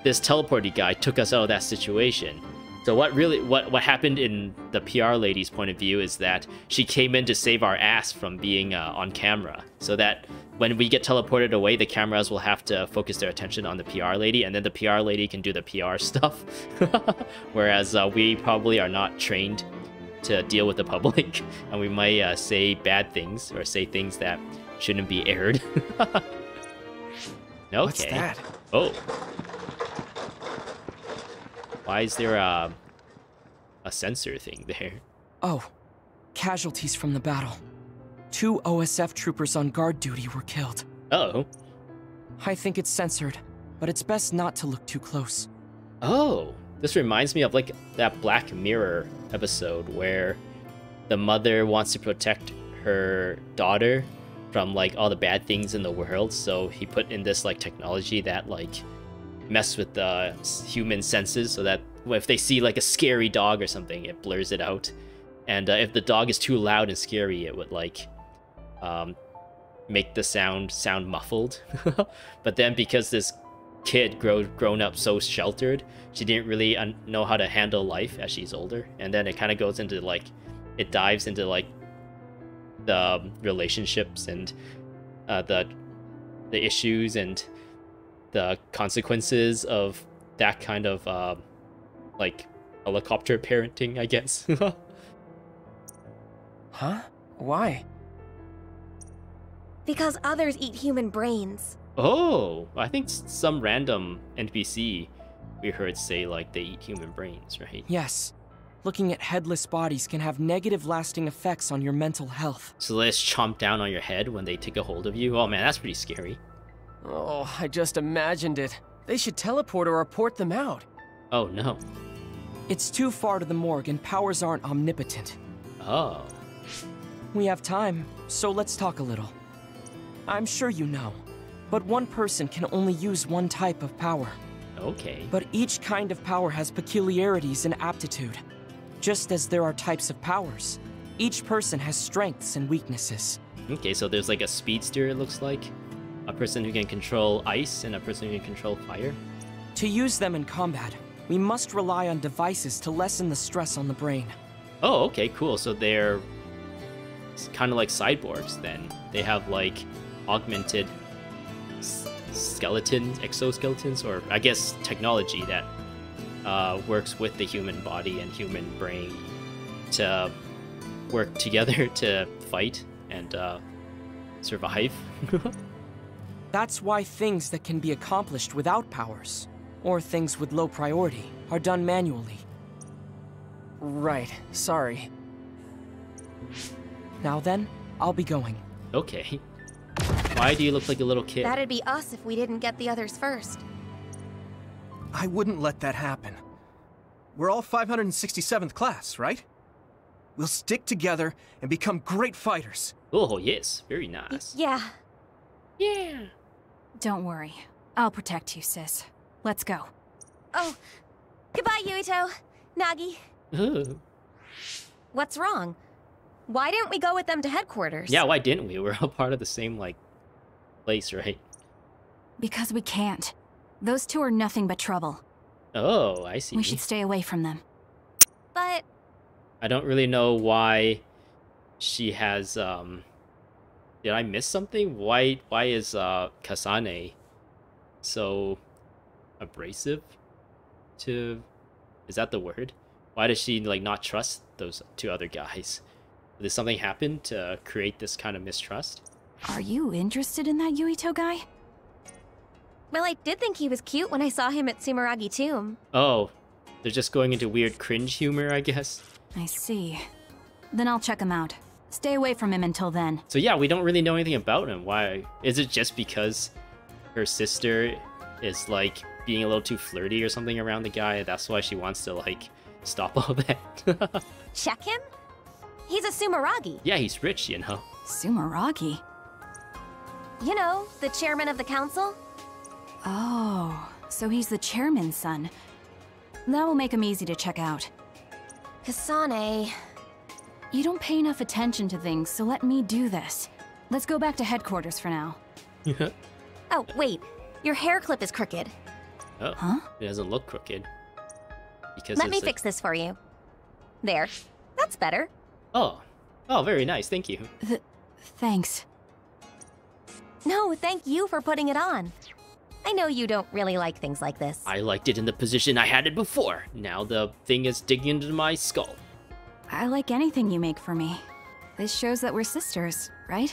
this teleporty guy took us out of that situation. So what happened in the PR lady's point of view is that she came in to save our ass from being on camera, so that when we get teleported away, the cameras will have to focus their attention on the PR lady, and then the PR lady can do the PR stuff. Whereas we probably are not trained to deal with the public, and we might say bad things or say things that shouldn't be aired. Okay. What's that? Oh. Why is there a sensor thing there? Oh, casualties from the battle. 2 OSF troopers on guard duty were killed. Oh. I think it's censored, but it's best not to look too close. Oh, this reminds me of like that Black Mirror episode where the mother wants to protect her daughter from like all the bad things in the world, so he put in this like technology that like mess with the human senses, so that if they see like a scary dog or something, it blurs it out, and if the dog is too loud and scary, it would like make the sound muffled. But then because this kid grown up so sheltered, she didn't really know how to handle life as she's older, and then it kind of goes into like, it dives into like the relationships and the issues and the consequences of that kind of like helicopter parenting, I guess. Huh? Why? Because others eat human brains. Oh, I think some random NPC we heard say like they eat human brains, right? Yes. Looking at headless bodies can have negative lasting effects on your mental health. So they just chomp down on your head when they take a hold of you? Oh man, that's pretty scary. Oh, I just imagined it. They should teleport or report them out. Oh no. It's too far to the morgue and powers aren't omnipotent. Oh. We have time, so let's talk a little. I'm sure you know, but one person can only use one type of power. Okay. But each kind of power has peculiarities and aptitude. Just as there are types of powers, each person has strengths and weaknesses. Okay, so there's like a speedster, it looks like. A person who can control ice and a person who can control fire. To use them in combat, we must rely on devices to lessen the stress on the brain. Oh, okay, cool. So they're kind of like cyborgs then. They have like augmented skeletons, exoskeletons, or I guess technology that works with the human body and human brain to work together to fight and survive. That's why things that can be accomplished without powers, or things with low priority, are done manually. Right, sorry. Now then, I'll be going. Okay. Why do you look like a little kid? That'd be us if we didn't get the others first. I wouldn't let that happen. We're all 567th class, right? We'll stick together and become great fighters. Oh, yes. Very nice. Yeah. Yeah. Don't worry. I'll protect you, sis. Let's go. Oh, goodbye, Yuito. Nagi. Ooh. What's wrong? Why didn't we go with them to headquarters? Yeah, why didn't we? We're all part of the same, like, place, right? Because we can't. Those two are nothing but trouble. Oh, I see. We should stay away from them. But... I don't really know why she has, Did I miss something? Why is, Kasane so abrasive to... Is that the word? Why does she, like, not trust those two other guys? Did something happen to create this kind of mistrust? Are you interested in that Yuito guy? Well, I did think he was cute when I saw him at Sumeragi Tomb. Oh, they're just going into weird cringe humor, I guess. I see. Then I'll check him out. Stay away from him until then. So yeah, we don't really know anything about him. Why? Is it just because her sister is, like, being a little too flirty or something around the guy? That's why she wants to, like, stop all that? Check him? He's a Sumeragi. Yeah, he's rich, you know. Sumeragi? You know, the chairman of the council? Oh, so he's the chairman's son. That will make him easy to check out. Kasane... You don't pay enough attention to things, so let me do this. Let's go back to headquarters for now. Oh, wait. Your hair clip is crooked. Oh, huh? It doesn't look crooked. Because Let me fix this for you. There. That's better. Oh. Oh, very nice. Thank you. Thanks. No, thank you for putting it on. I know you don't really like things like this. I liked it in the position I had it before. Now the thing is digging into my skull. I like anything you make for me. This shows that we're sisters, right?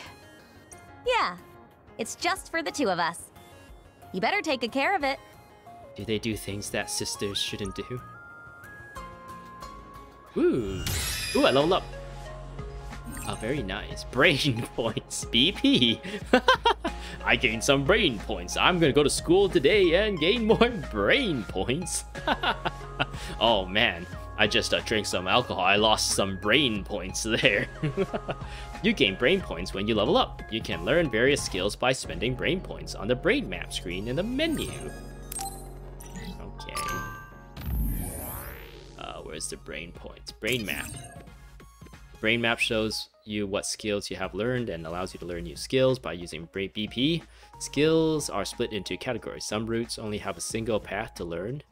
Yeah. It's just for the two of us. You better take good care of it. Do they do things that sisters shouldn't do? Ooh. Ooh, I leveled up. Oh, very nice. Brain points. BP. I gained some brain points. I'm gonna go to school today and gain more brain points. Oh man, I just drank some alcohol. I lost some brain points there. You gain brain points when you level up. You can learn various skills by spending brain points on the brain map screen in the menu. Okay. Where's the brain points? Brain map. Brain map shows you what skills you have learned and allows you to learn new skills by using BP. Skills are split into categories. Some routes only have a single path to learn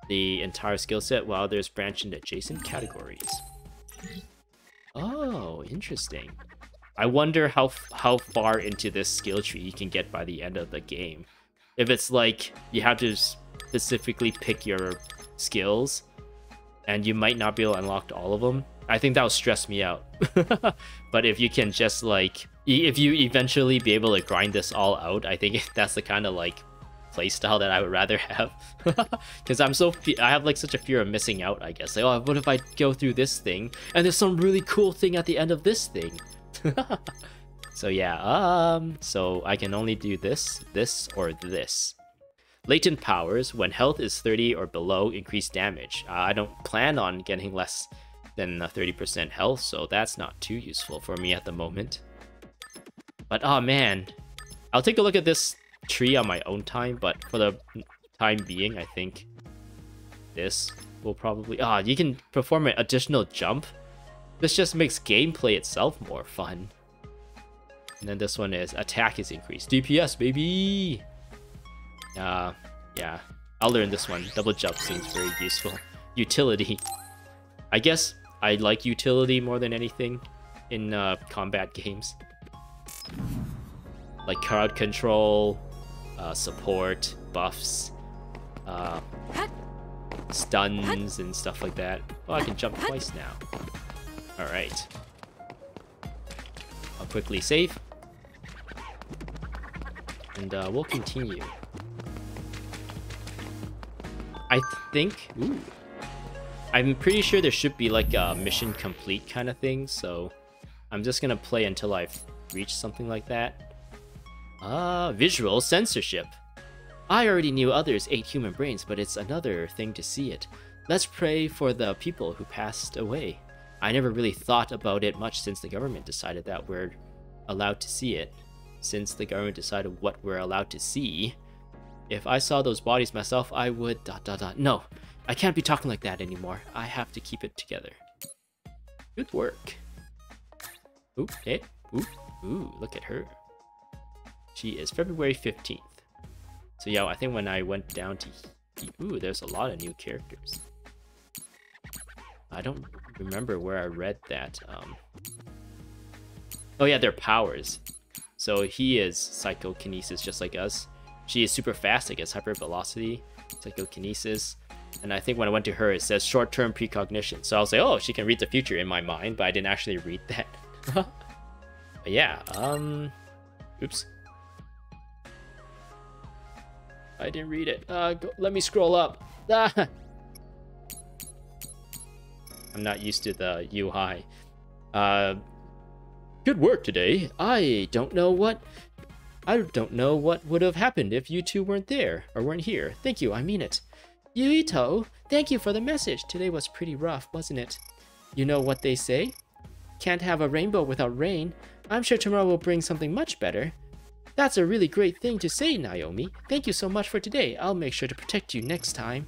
the entire skill set, while others branch into adjacent categories. Oh, interesting. I wonder how far into this skill tree you can get by the end of the game. If it's like you have to specifically pick your skills and you might not be able to unlock all of them, I think that would stress me out. But if you can just, like, if you eventually be able to grind this all out, I think that's the kind of, like, playstyle that I would rather have. Because I have like such a fear of missing out, I guess. Like, oh, what if I go through this thing and there's some really cool thing at the end of this thing? So yeah, so I can only do this, or this. Latent powers, when health is 30 or below, increase damage. I don't plan on getting less than 30% health, so that's not too useful for me at the moment. But oh man, I'll take a look at this tree on my own time, but for the time being, I think this will probably... you can perform an additional jump. This just makes gameplay itself more fun. And then this one is attack is increased. DPS, baby! Yeah, I'll learn this one. Double jump seems very useful. Utility. I guess I like utility more than anything in combat games. Like crowd control, support, buffs, stuns, and stuff like that. Oh, I can jump twice now. Alright. I'll quickly save. And we'll continue. I think... Ooh. I'm pretty sure there should be like a mission complete kind of thing, so I'm just gonna play until I've reached something like that. Visual censorship. I already knew others ate human brains, but it's another thing to see it. Let's pray for the people who passed away. I never really thought about it much since the government decided that we're allowed to see it. Since the government decided what we're allowed to see. If I saw those bodies myself, I would... No, I can't be talking like that anymore. I have to keep it together. Good work. Ooh, hey, ooh, look at her. She is February 15th. So yeah, I think when I went down to... Ooh, there's a lot of new characters. I don't remember where I read that. Oh yeah, their powers. So he is psychokinesis just like us. She is super fast, I guess, hypervelocity, psychokinesis. And I think when I went to her, it says short-term precognition. So I was like, oh, she can read the future in my mind, but I didn't actually read that. But yeah, oops. I didn't read it. Let me scroll up. I'm not used to the UI. Good work today. I don't know what would have happened if you two weren't there, or weren't here. Thank you, I mean it. Yuito, thank you for the message. Today was pretty rough, wasn't it? You know what they say? Can't have a rainbow without rain. I'm sure tomorrow will bring something much better. That's a really great thing to say, Naomi. Thank you so much for today. I'll make sure to protect you next time.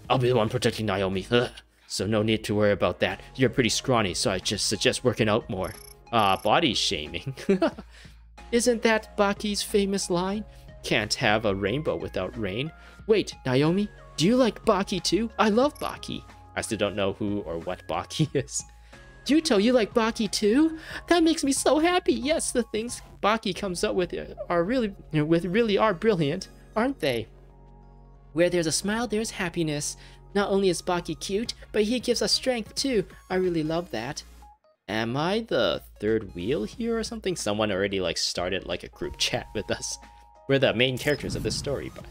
I'll be the one protecting Naomi. Ugh. So no need to worry about that. You're pretty scrawny, so I just suggest working out more. Body shaming. Isn't that Baki's famous line? Can't have a rainbow without rain. Wait, Naomi, do you like Baki too? I love Baki. I still don't know who or what Baki is. Yuito, you like Baki too? That makes me so happy. Yes, the things Baki comes up with are really are brilliant, aren't they? Where there's a smile, there's happiness. Not only is Baki cute, but he gives us strength too. I really love that. Am I the third wheel here or something? Someone already like started like a group chat with us. We're the main characters of this story, but...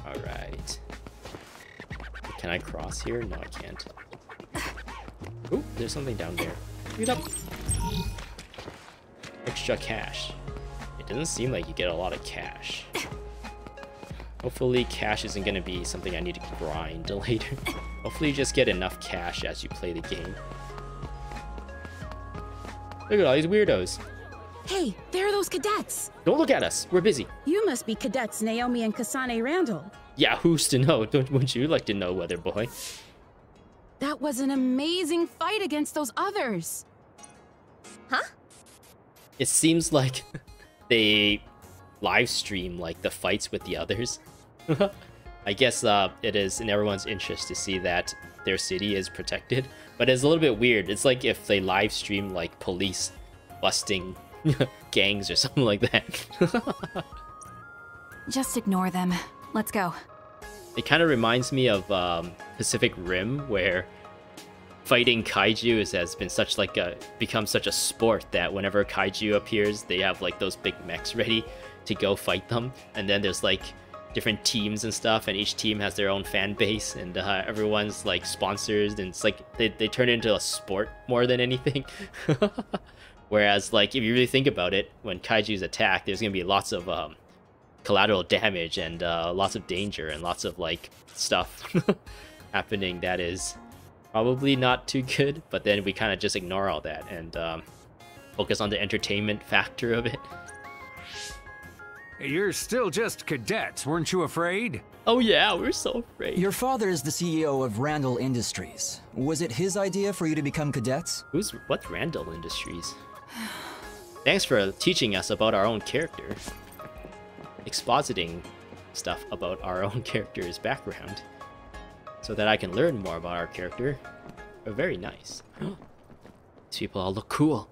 Alright. Can I cross here? No, I can't. Ooh, there's something down there. Read up. Extra cash. It doesn't seem like you get a lot of cash. Hopefully cash isn't going to be something I need to grind later. Hopefully you just get enough cash as you play the game. Look at all these weirdos. Hey, there are those cadets. Don't look at us. We're busy. You must be cadets Naomi and Kasane Randall. Yeah, who's to know? Wouldn't you like to know, Weather Boy? That was an amazing fight against those others. Huh? It seems like they live stream like the fights with the others. I guess it is in everyone's interest to see that their city is protected, but it's a little bit weird. It's like if they live stream like police busting gangs or something like that. Just ignore them. Let's go. It kind of reminds me of Pacific Rim, where fighting kaiju has been such like become such a sport that whenever kaiju appears, they have like those big mechs ready to go fight them, and then there's like different teams and stuff, and each team has their own fan base, and everyone's like sponsors, and it's like they turn it into a sport more than anything. Whereas like if you really think about it, when kaijus attack, there's gonna be lots of collateral damage and lots of danger and lots of like stuff happening that is probably not too good, but then we kind of just ignore all that and focus on the entertainment factor of it. You're still just cadets, weren't you afraid? Oh yeah, we're so afraid. Your father is the CEO of Randall Industries. Was it his idea for you to become cadets? What's Randall Industries? Thanks for teaching us about our own character. Expositing stuff about our own character's background, so that I can learn more about our character. Very nice. These people all look cool.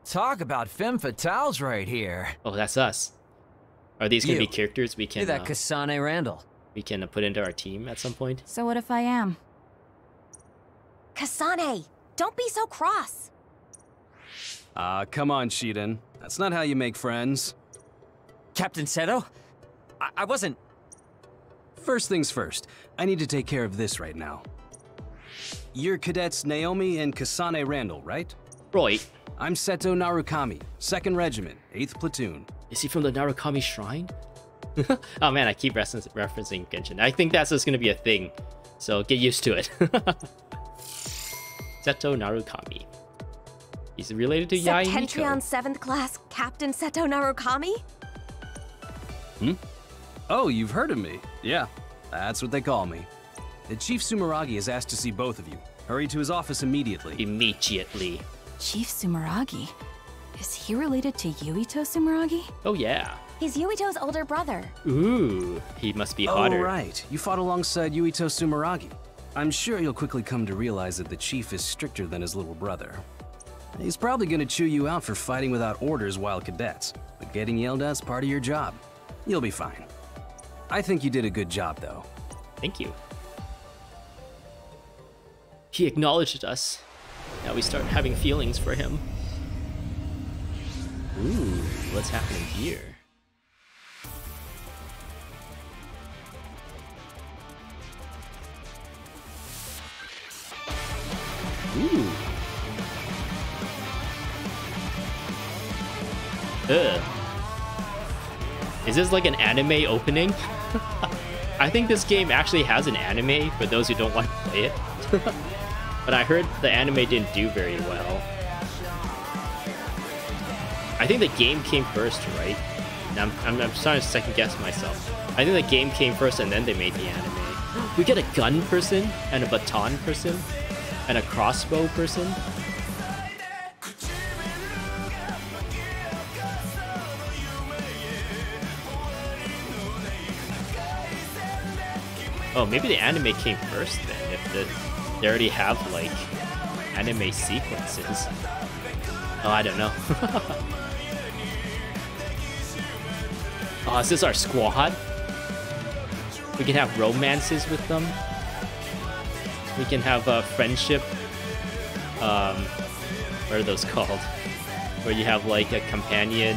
Talk about femme fatales right here. Oh, that's us. Are these gonna be characters we can? Hey, that Kasane Randall. We can put into our team at some point. So what if I am? Kasane, don't be so cross. Come on, Shiden. That's not how you make friends. Captain Seto? I wasn't... First things first, I need to take care of this right now. You're cadets Naomi and Kasane Randall, right? Right. I'm Seto Narukami, 2nd Regiment, 8th Platoon. Is he from the Narukami Shrine? Oh man, I keep referencing Genshin. I think that's just gonna be a thing, so get used to it. Seto Narukami. He's related to Yuito. Septentrion 7th class Captain Seto Narukami? Oh, you've heard of me. Yeah, that's what they call me. The Chief Sumeragi has asked to see both of you. Hurry to his office immediately. Immediately. Chief Sumeragi? Is he related to Yuito Sumeragi? Oh yeah. He's Yuito's older brother. Ooh, he must be hotter. Oh right, you fought alongside Yuito Sumeragi. I'm sure you'll quickly come to realize that the Chief is stricter than his little brother. He's probably gonna chew you out for fighting without orders while cadets, but getting yelled at's part of your job. You'll be fine. I think you did a good job, though. Thank you. He acknowledged us. Now we start having feelings for him. Ooh, what's happening here? Ooh. Ugh. Is this like an anime opening? I think this game actually has an anime for those who don't want to play it. But I heard the anime didn't do very well. I think the game came first, right? I'm starting to second guess myself. I think the game came first and then they made the anime. We get a gun person and a baton person and a crossbow person. Oh, maybe the anime came first then, if they already have, like, anime sequences. Oh, I don't know. Oh, is this our squad? We can have romances with them. We can have a friendship. What are those called? Where you have, like, a companion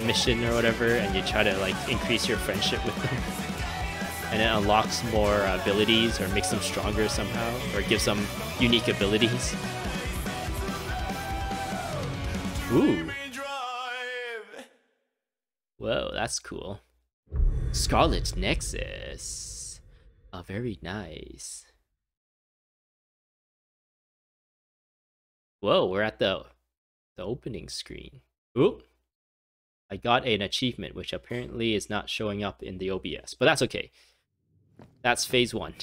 mission or whatever, and you try to, like, increase your friendship with them. And it unlocks more abilities or makes them stronger somehow, or gives them unique abilities. Ooh. Whoa, that's cool. Scarlet Nexus. Oh, very nice. Whoa, we're at the opening screen. Oop. I got an achievement, which apparently is not showing up in the OBS, but that's okay. That's phase 1.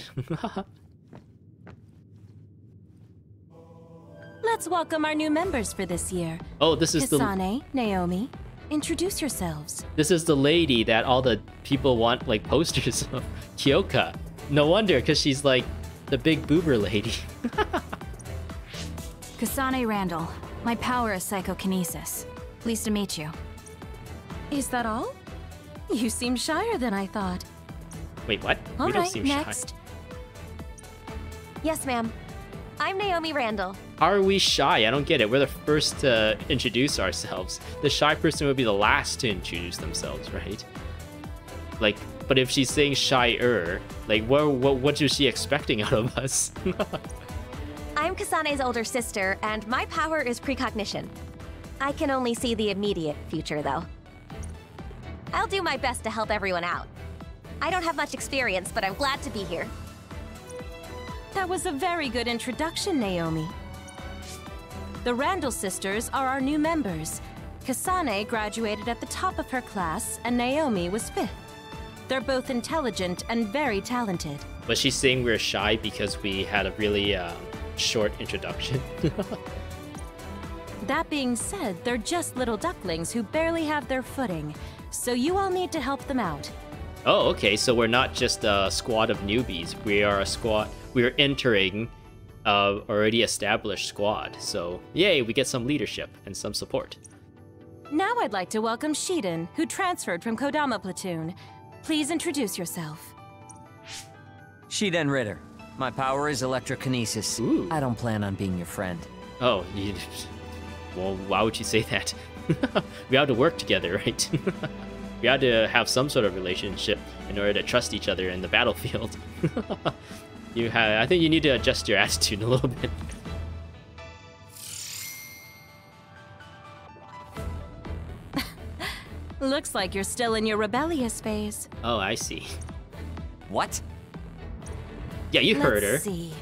Let's welcome our new members for this year. Oh, this is Kasane, Naomi, introduce yourselves. This is the lady that all the people want, like, posters of. Kyoka. No wonder, because she's like the big boober lady. Kasane Randall. My power is psychokinesis. Pleased to meet you. Is that all? You seem shyer than I thought. Wait, what? All we don't right, seem next. shy. Yes, ma'am. I'm Naomi Randall. How are we shy? I don't get it. We're the first to introduce ourselves. The shy person would be the last to introduce themselves, right? Like, but if she's saying shyer, like, what is she expecting out of us? I'm Kasane's older sister, and my power is precognition. I can only see the immediate future, though. I'll do my best to help everyone out. I don't have much experience, but I'm glad to be here. That was a very good introduction, Naomi. The Randall sisters are our new members. Kasane graduated at the top of her class, and Naomi was 5th. They're both intelligent and very talented. Was she saying we're shy because we had a really short introduction? That being said, they're just little ducklings who barely have their footing, so you all need to help them out. Oh, okay, so we're not just a squad of newbies. We are a squad. We're entering a already established squad. So, yay, we get some leadership and some support. Now I'd like to welcome Shiden, who transferred from Kodama Platoon. Please introduce yourself. Shiden Ritter. My power is electrokinesis. Ooh. I don't plan on being your friend. Oh, well, why would you say that? We have to work together, right? We have to have some sort of relationship in order to trust each other in the battlefield. I think you need to adjust your attitude a little bit. Looks like you're still in your rebellious phase. Oh, I see. What? Yeah, you heard her. Let's see.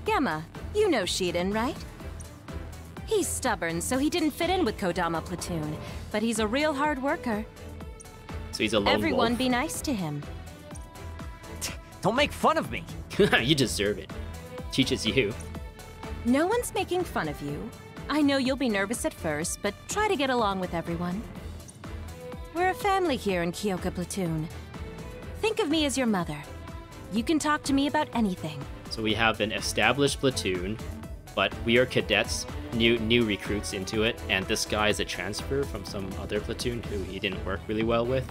Gemma, you know Shiden, right? He's stubborn, so he didn't fit in with Kodama Platoon, but he's a real hard worker. So he's a lone Everyone wolf. be nice to him. Don't make fun of me. You deserve it. Teaches you. No one's making fun of you. I know you'll be nervous at first, but try to get along with everyone. We're a family here in Kyoka Platoon. Think of me as your mother. You can talk to me about anything. So we have an established platoon, but we are cadets, new recruits into it, and this guy is a transfer from some other platoon who he didn't work really well with.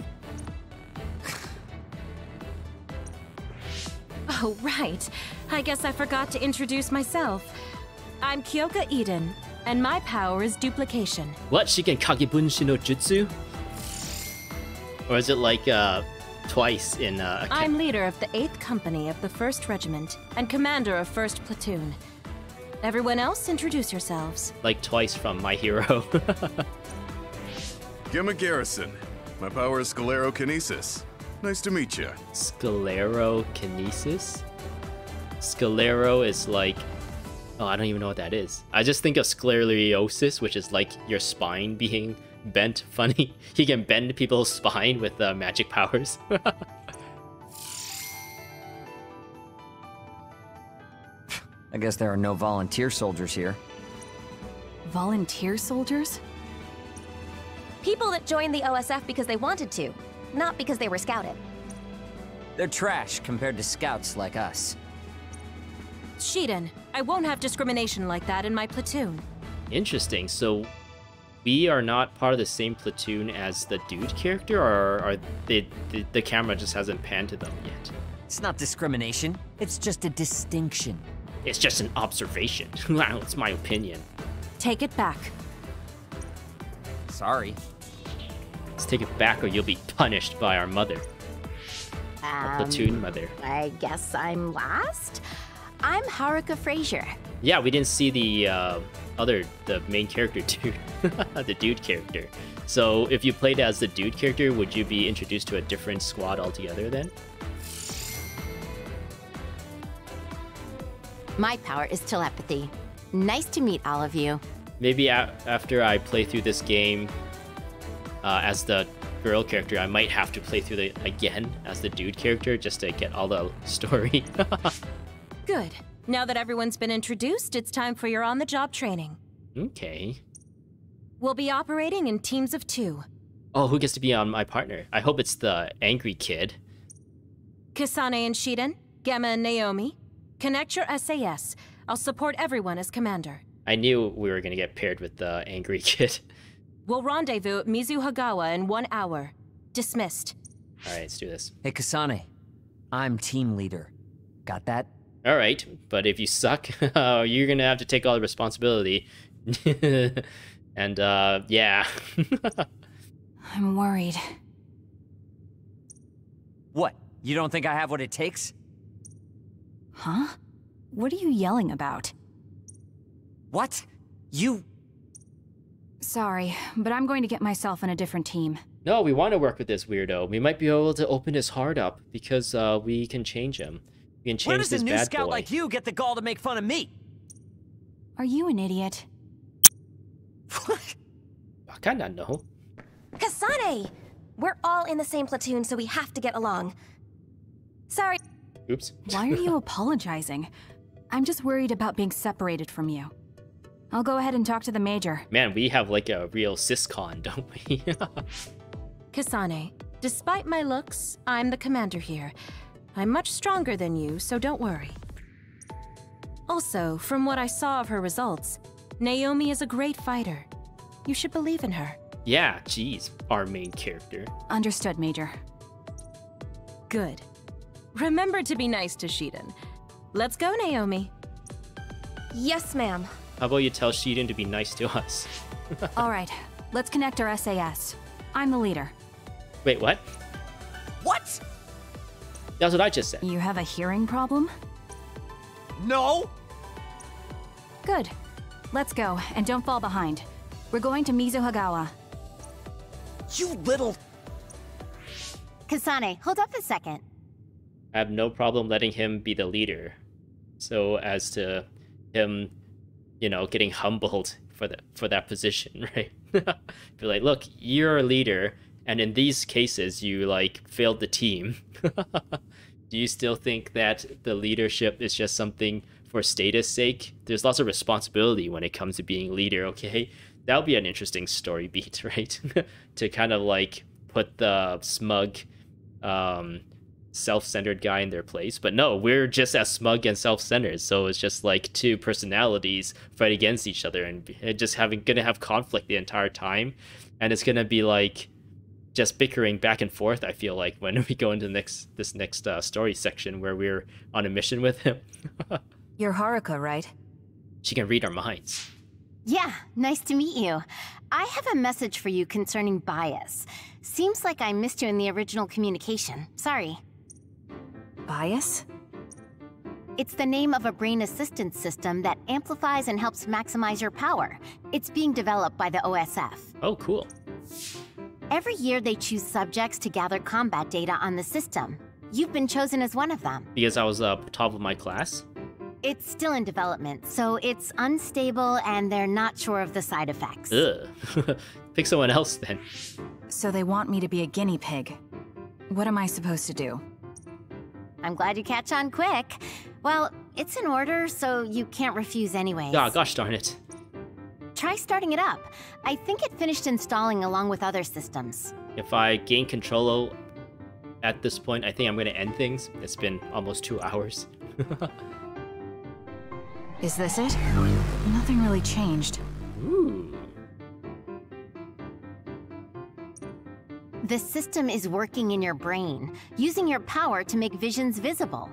Oh, right. I guess I forgot to introduce myself. I'm Kyoka Eden, and my power is duplication. What? She can Kagebunshi no Jutsu? Or is it like twice in I'm leader of the 8th Company of the 1st Regiment and commander of 1st Platoon. Everyone else, introduce yourselves. like twice from My Hero. Gemma Garrison. My power is sclerokinesis. Nice to meet you. Sclerokinesis? Sclero is like... Oh, I don't even know what that is. I just think of sclerosis, which is like your spine being bent funny. He can bend people's spine with magic powers. I guess there are no volunteer soldiers here. Volunteer soldiers? People that joined the OSF because they wanted to, not because they were scouted. They're trash compared to scouts like us. Shiden, I won't have discrimination like that in my platoon. Interesting. So we are not part of the same platoon as the dude character, or are the camera just hasn't panned to them yet? It's not discrimination. It's just a distinction. It's just an observation. It's my opinion. Take it back. Sorry. Let's take it back or you'll be punished by our mother. Our platoon mother. I guess I'm last? I'm Haruka Frazier. Yeah, we didn't see the main character dude, the dude character. So if you played as the dude character, would you be introduced to a different squad altogether then? My power is telepathy. Nice to meet all of you. Maybe after I play through this game as the girl character, I might have to play through it again as the dude character just to get all the story. Good. Now that everyone's been introduced, it's time for your on-the-job training. Okay. We'll be operating in teams of 2. Oh, who gets to be on my partner? I hope it's the angry kid. Kasane and Shiden, Gemma and Naomi. Connect your SAS. I'll support everyone as commander. I knew we were going to get paired with the angry kid. We'll rendezvous at Mizuhagawa in 1 hour. Dismissed. All right, let's do this. Hey, Kasane. I'm team leader. Got that? All right, but if you suck, you're gonna have to take all the responsibility. And yeah. I'm worried. What? You don't think I have what it takes? Huh? What are you yelling about? What? You... Sorry, but I'm going to get myself on a different team. No, we want to work with this weirdo. We might be able to open his heart up because we can change him. We can change Where does this a new bad scout boy. like you get the gall to make fun of me? Are you an idiot? I kinda know. Kasane! We're all in the same platoon, so we have to get along. Sorry. Oops. Why are you apologizing? I'm just worried about being separated from you. I'll go ahead and talk to the Major. Man, we have like a real syscon, don't we? Kasane, despite my looks, I'm the commander here. I'm much stronger than you, so don't worry. Also, from what I saw of her results, Naomi is a great fighter. You should believe in her. Yeah, geez, our main character. Understood, Major. Good. Remember to be nice to Shiden. Let's go, Naomi. Yes, ma'am. How about you tell Shiden to be nice to us? All right, let's connect our SAS. I'm the leader. Wait, what? What? That's what I just said. You have a hearing problem? No! Good. Let's go, and don't fall behind. We're going to Mizuhagawa. You little... Kasane, hold up a second. I have no problem letting him be the leader. So as to him, you know, getting humbled for that position, right? Be like, look, you're a leader, and in these cases, you, like, failed the team. Do you still think that the leadership is just something for status sake? There's lots of responsibility when it comes to being leader, okay? That would be an interesting story beat, right? To kind of, like, put the smug, self-centered guy in their place. But no, we're just as smug and self-centered, so it's just like two personalities fight against each other and just gonna have conflict the entire time, and it's gonna be like just bickering back and forth. I feel like when we go into this next story section where we're on a mission with him. You're Haruka, right? She can read our minds. Yeah, nice to meet you. I have a message for you concerning bias. Seems like I missed you in the original communication. Sorry. Bias? It's the name of a brain assistance system that amplifies and helps maximize your power. It's being developed by the OSF. Oh, cool. Every year they choose subjects to gather combat data on the system. You've been chosen as one of them. Because I was top of my class? It's still in development, so it's unstable and they're not sure of the side effects. Ugh. Pick someone else then. So they want me to be a guinea pig. What am I supposed to do? I'm glad you catch on quick. Well, it's in order, so you can't refuse anyways. Ah, gosh darn it. Try starting it up. I think it finished installing along with other systems. If I gain control at this point, I think I'm going to end things. It's been almost 2 hours. Is this it? Nothing really changed. Ooh. The system is working in your brain, using your power to make visions visible.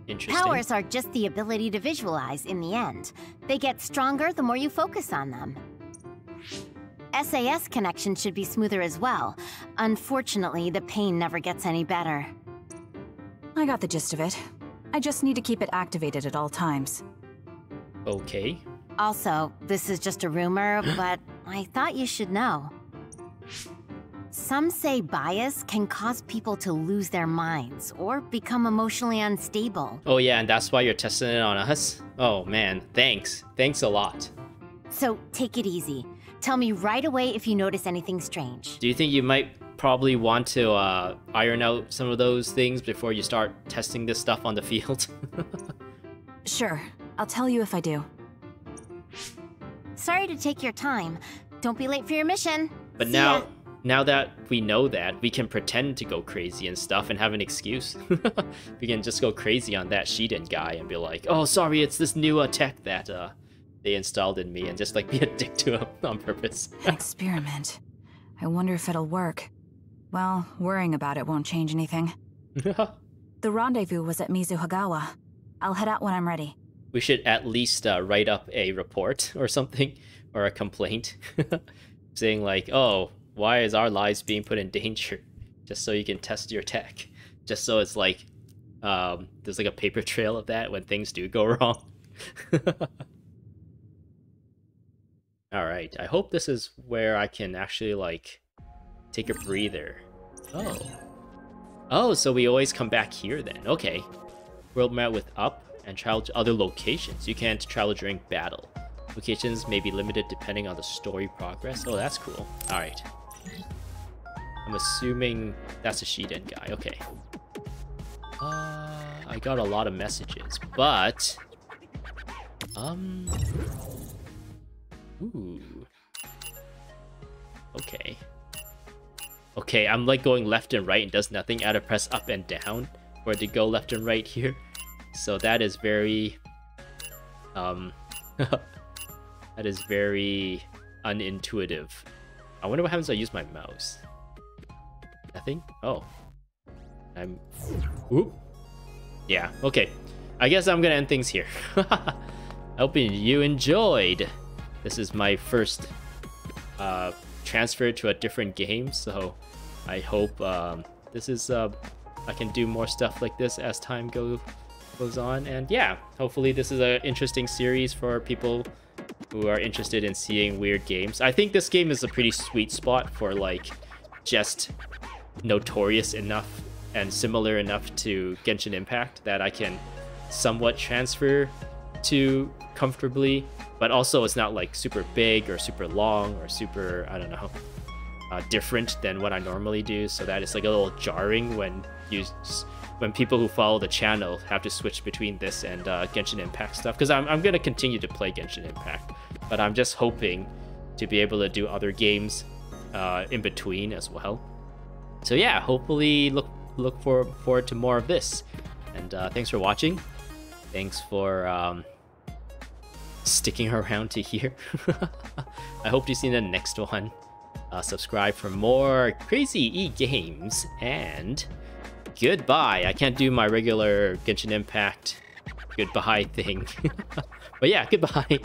Interesting. Powers are just the ability to visualize in the end. They get stronger the more you focus on them. SAS connection should be smoother as well. Unfortunately, the pain never gets any better. I got the gist of it. I just need to keep it activated at all times. Okay. Also, this is just a rumor, but I thought you should know. Some say bias can cause people to lose their minds or become emotionally unstable. Oh yeah, and that's why you're testing it on us? Oh man, thanks. Thanks a lot. So take it easy. Tell me right away if you notice anything strange. Do you think you might probably want to iron out some of those things before you start testing this stuff on the field? Sure, I'll tell you if I do. Sorry to take your time. Don't be late for your mission. But See ya. now that we know that, we can pretend to go crazy and stuff and have an excuse. We can just go crazy on that Shiden guy and be like, oh, sorry, it's this new tech that they installed in me, and just like be a dick to him on purpose. An experiment. I wonder if it'll work. Well, worrying about it won't change anything. The rendezvous was at Mizuhagawa. I'll head out when I'm ready. We should at least write up a report or something, or a complaint, saying like, oh, why is our lives being put in danger? Just so you can test your tech. Just so it's like, there's like a paper trail of that when things do go wrong. Alright, I hope this is where I can actually like take a breather. Oh. Oh, so we always come back here then. Okay. World map with up and travel to other locations. You can't travel during battle. Locations may be limited depending on the story progress. Oh, that's cool. Alright. I'm assuming that's a Shiden guy. Okay. I got a lot of messages, but... Ooh. Okay. Okay, I'm like going left and right and does nothing. I had to press up and down for it to go left and right here. So that is very... that is very unintuitive. I wonder what happens if I use my mouse. Nothing? Oh. Oop. Yeah, okay. I guess I'm gonna end things here. Hoping you enjoyed. This is my first transfer to a different game, so I hope this is I can do more stuff like this as time goes on. And yeah, hopefully this is an interesting series for people who are interested in seeing weird games. I think this game is a pretty sweet spot for like just notorious enough and similar enough to Genshin Impact that I can somewhat transfer to comfortably, but also it's not like super big or super long or super, I don't know, different than what I normally do, so that it's like a little jarring when people who follow the channel have to switch between this and Genshin Impact stuff, because I'm going to continue to play Genshin Impact, but I'm just hoping to be able to do other games in between as well. So yeah, hopefully look forward to more of this, and thanks for watching. Thanks for sticking around to here. I hope to see you in the next one. Subscribe for more crazy e-games, and goodbye. I can't do my regular Genshin Impact goodbye thing. But yeah, goodbye.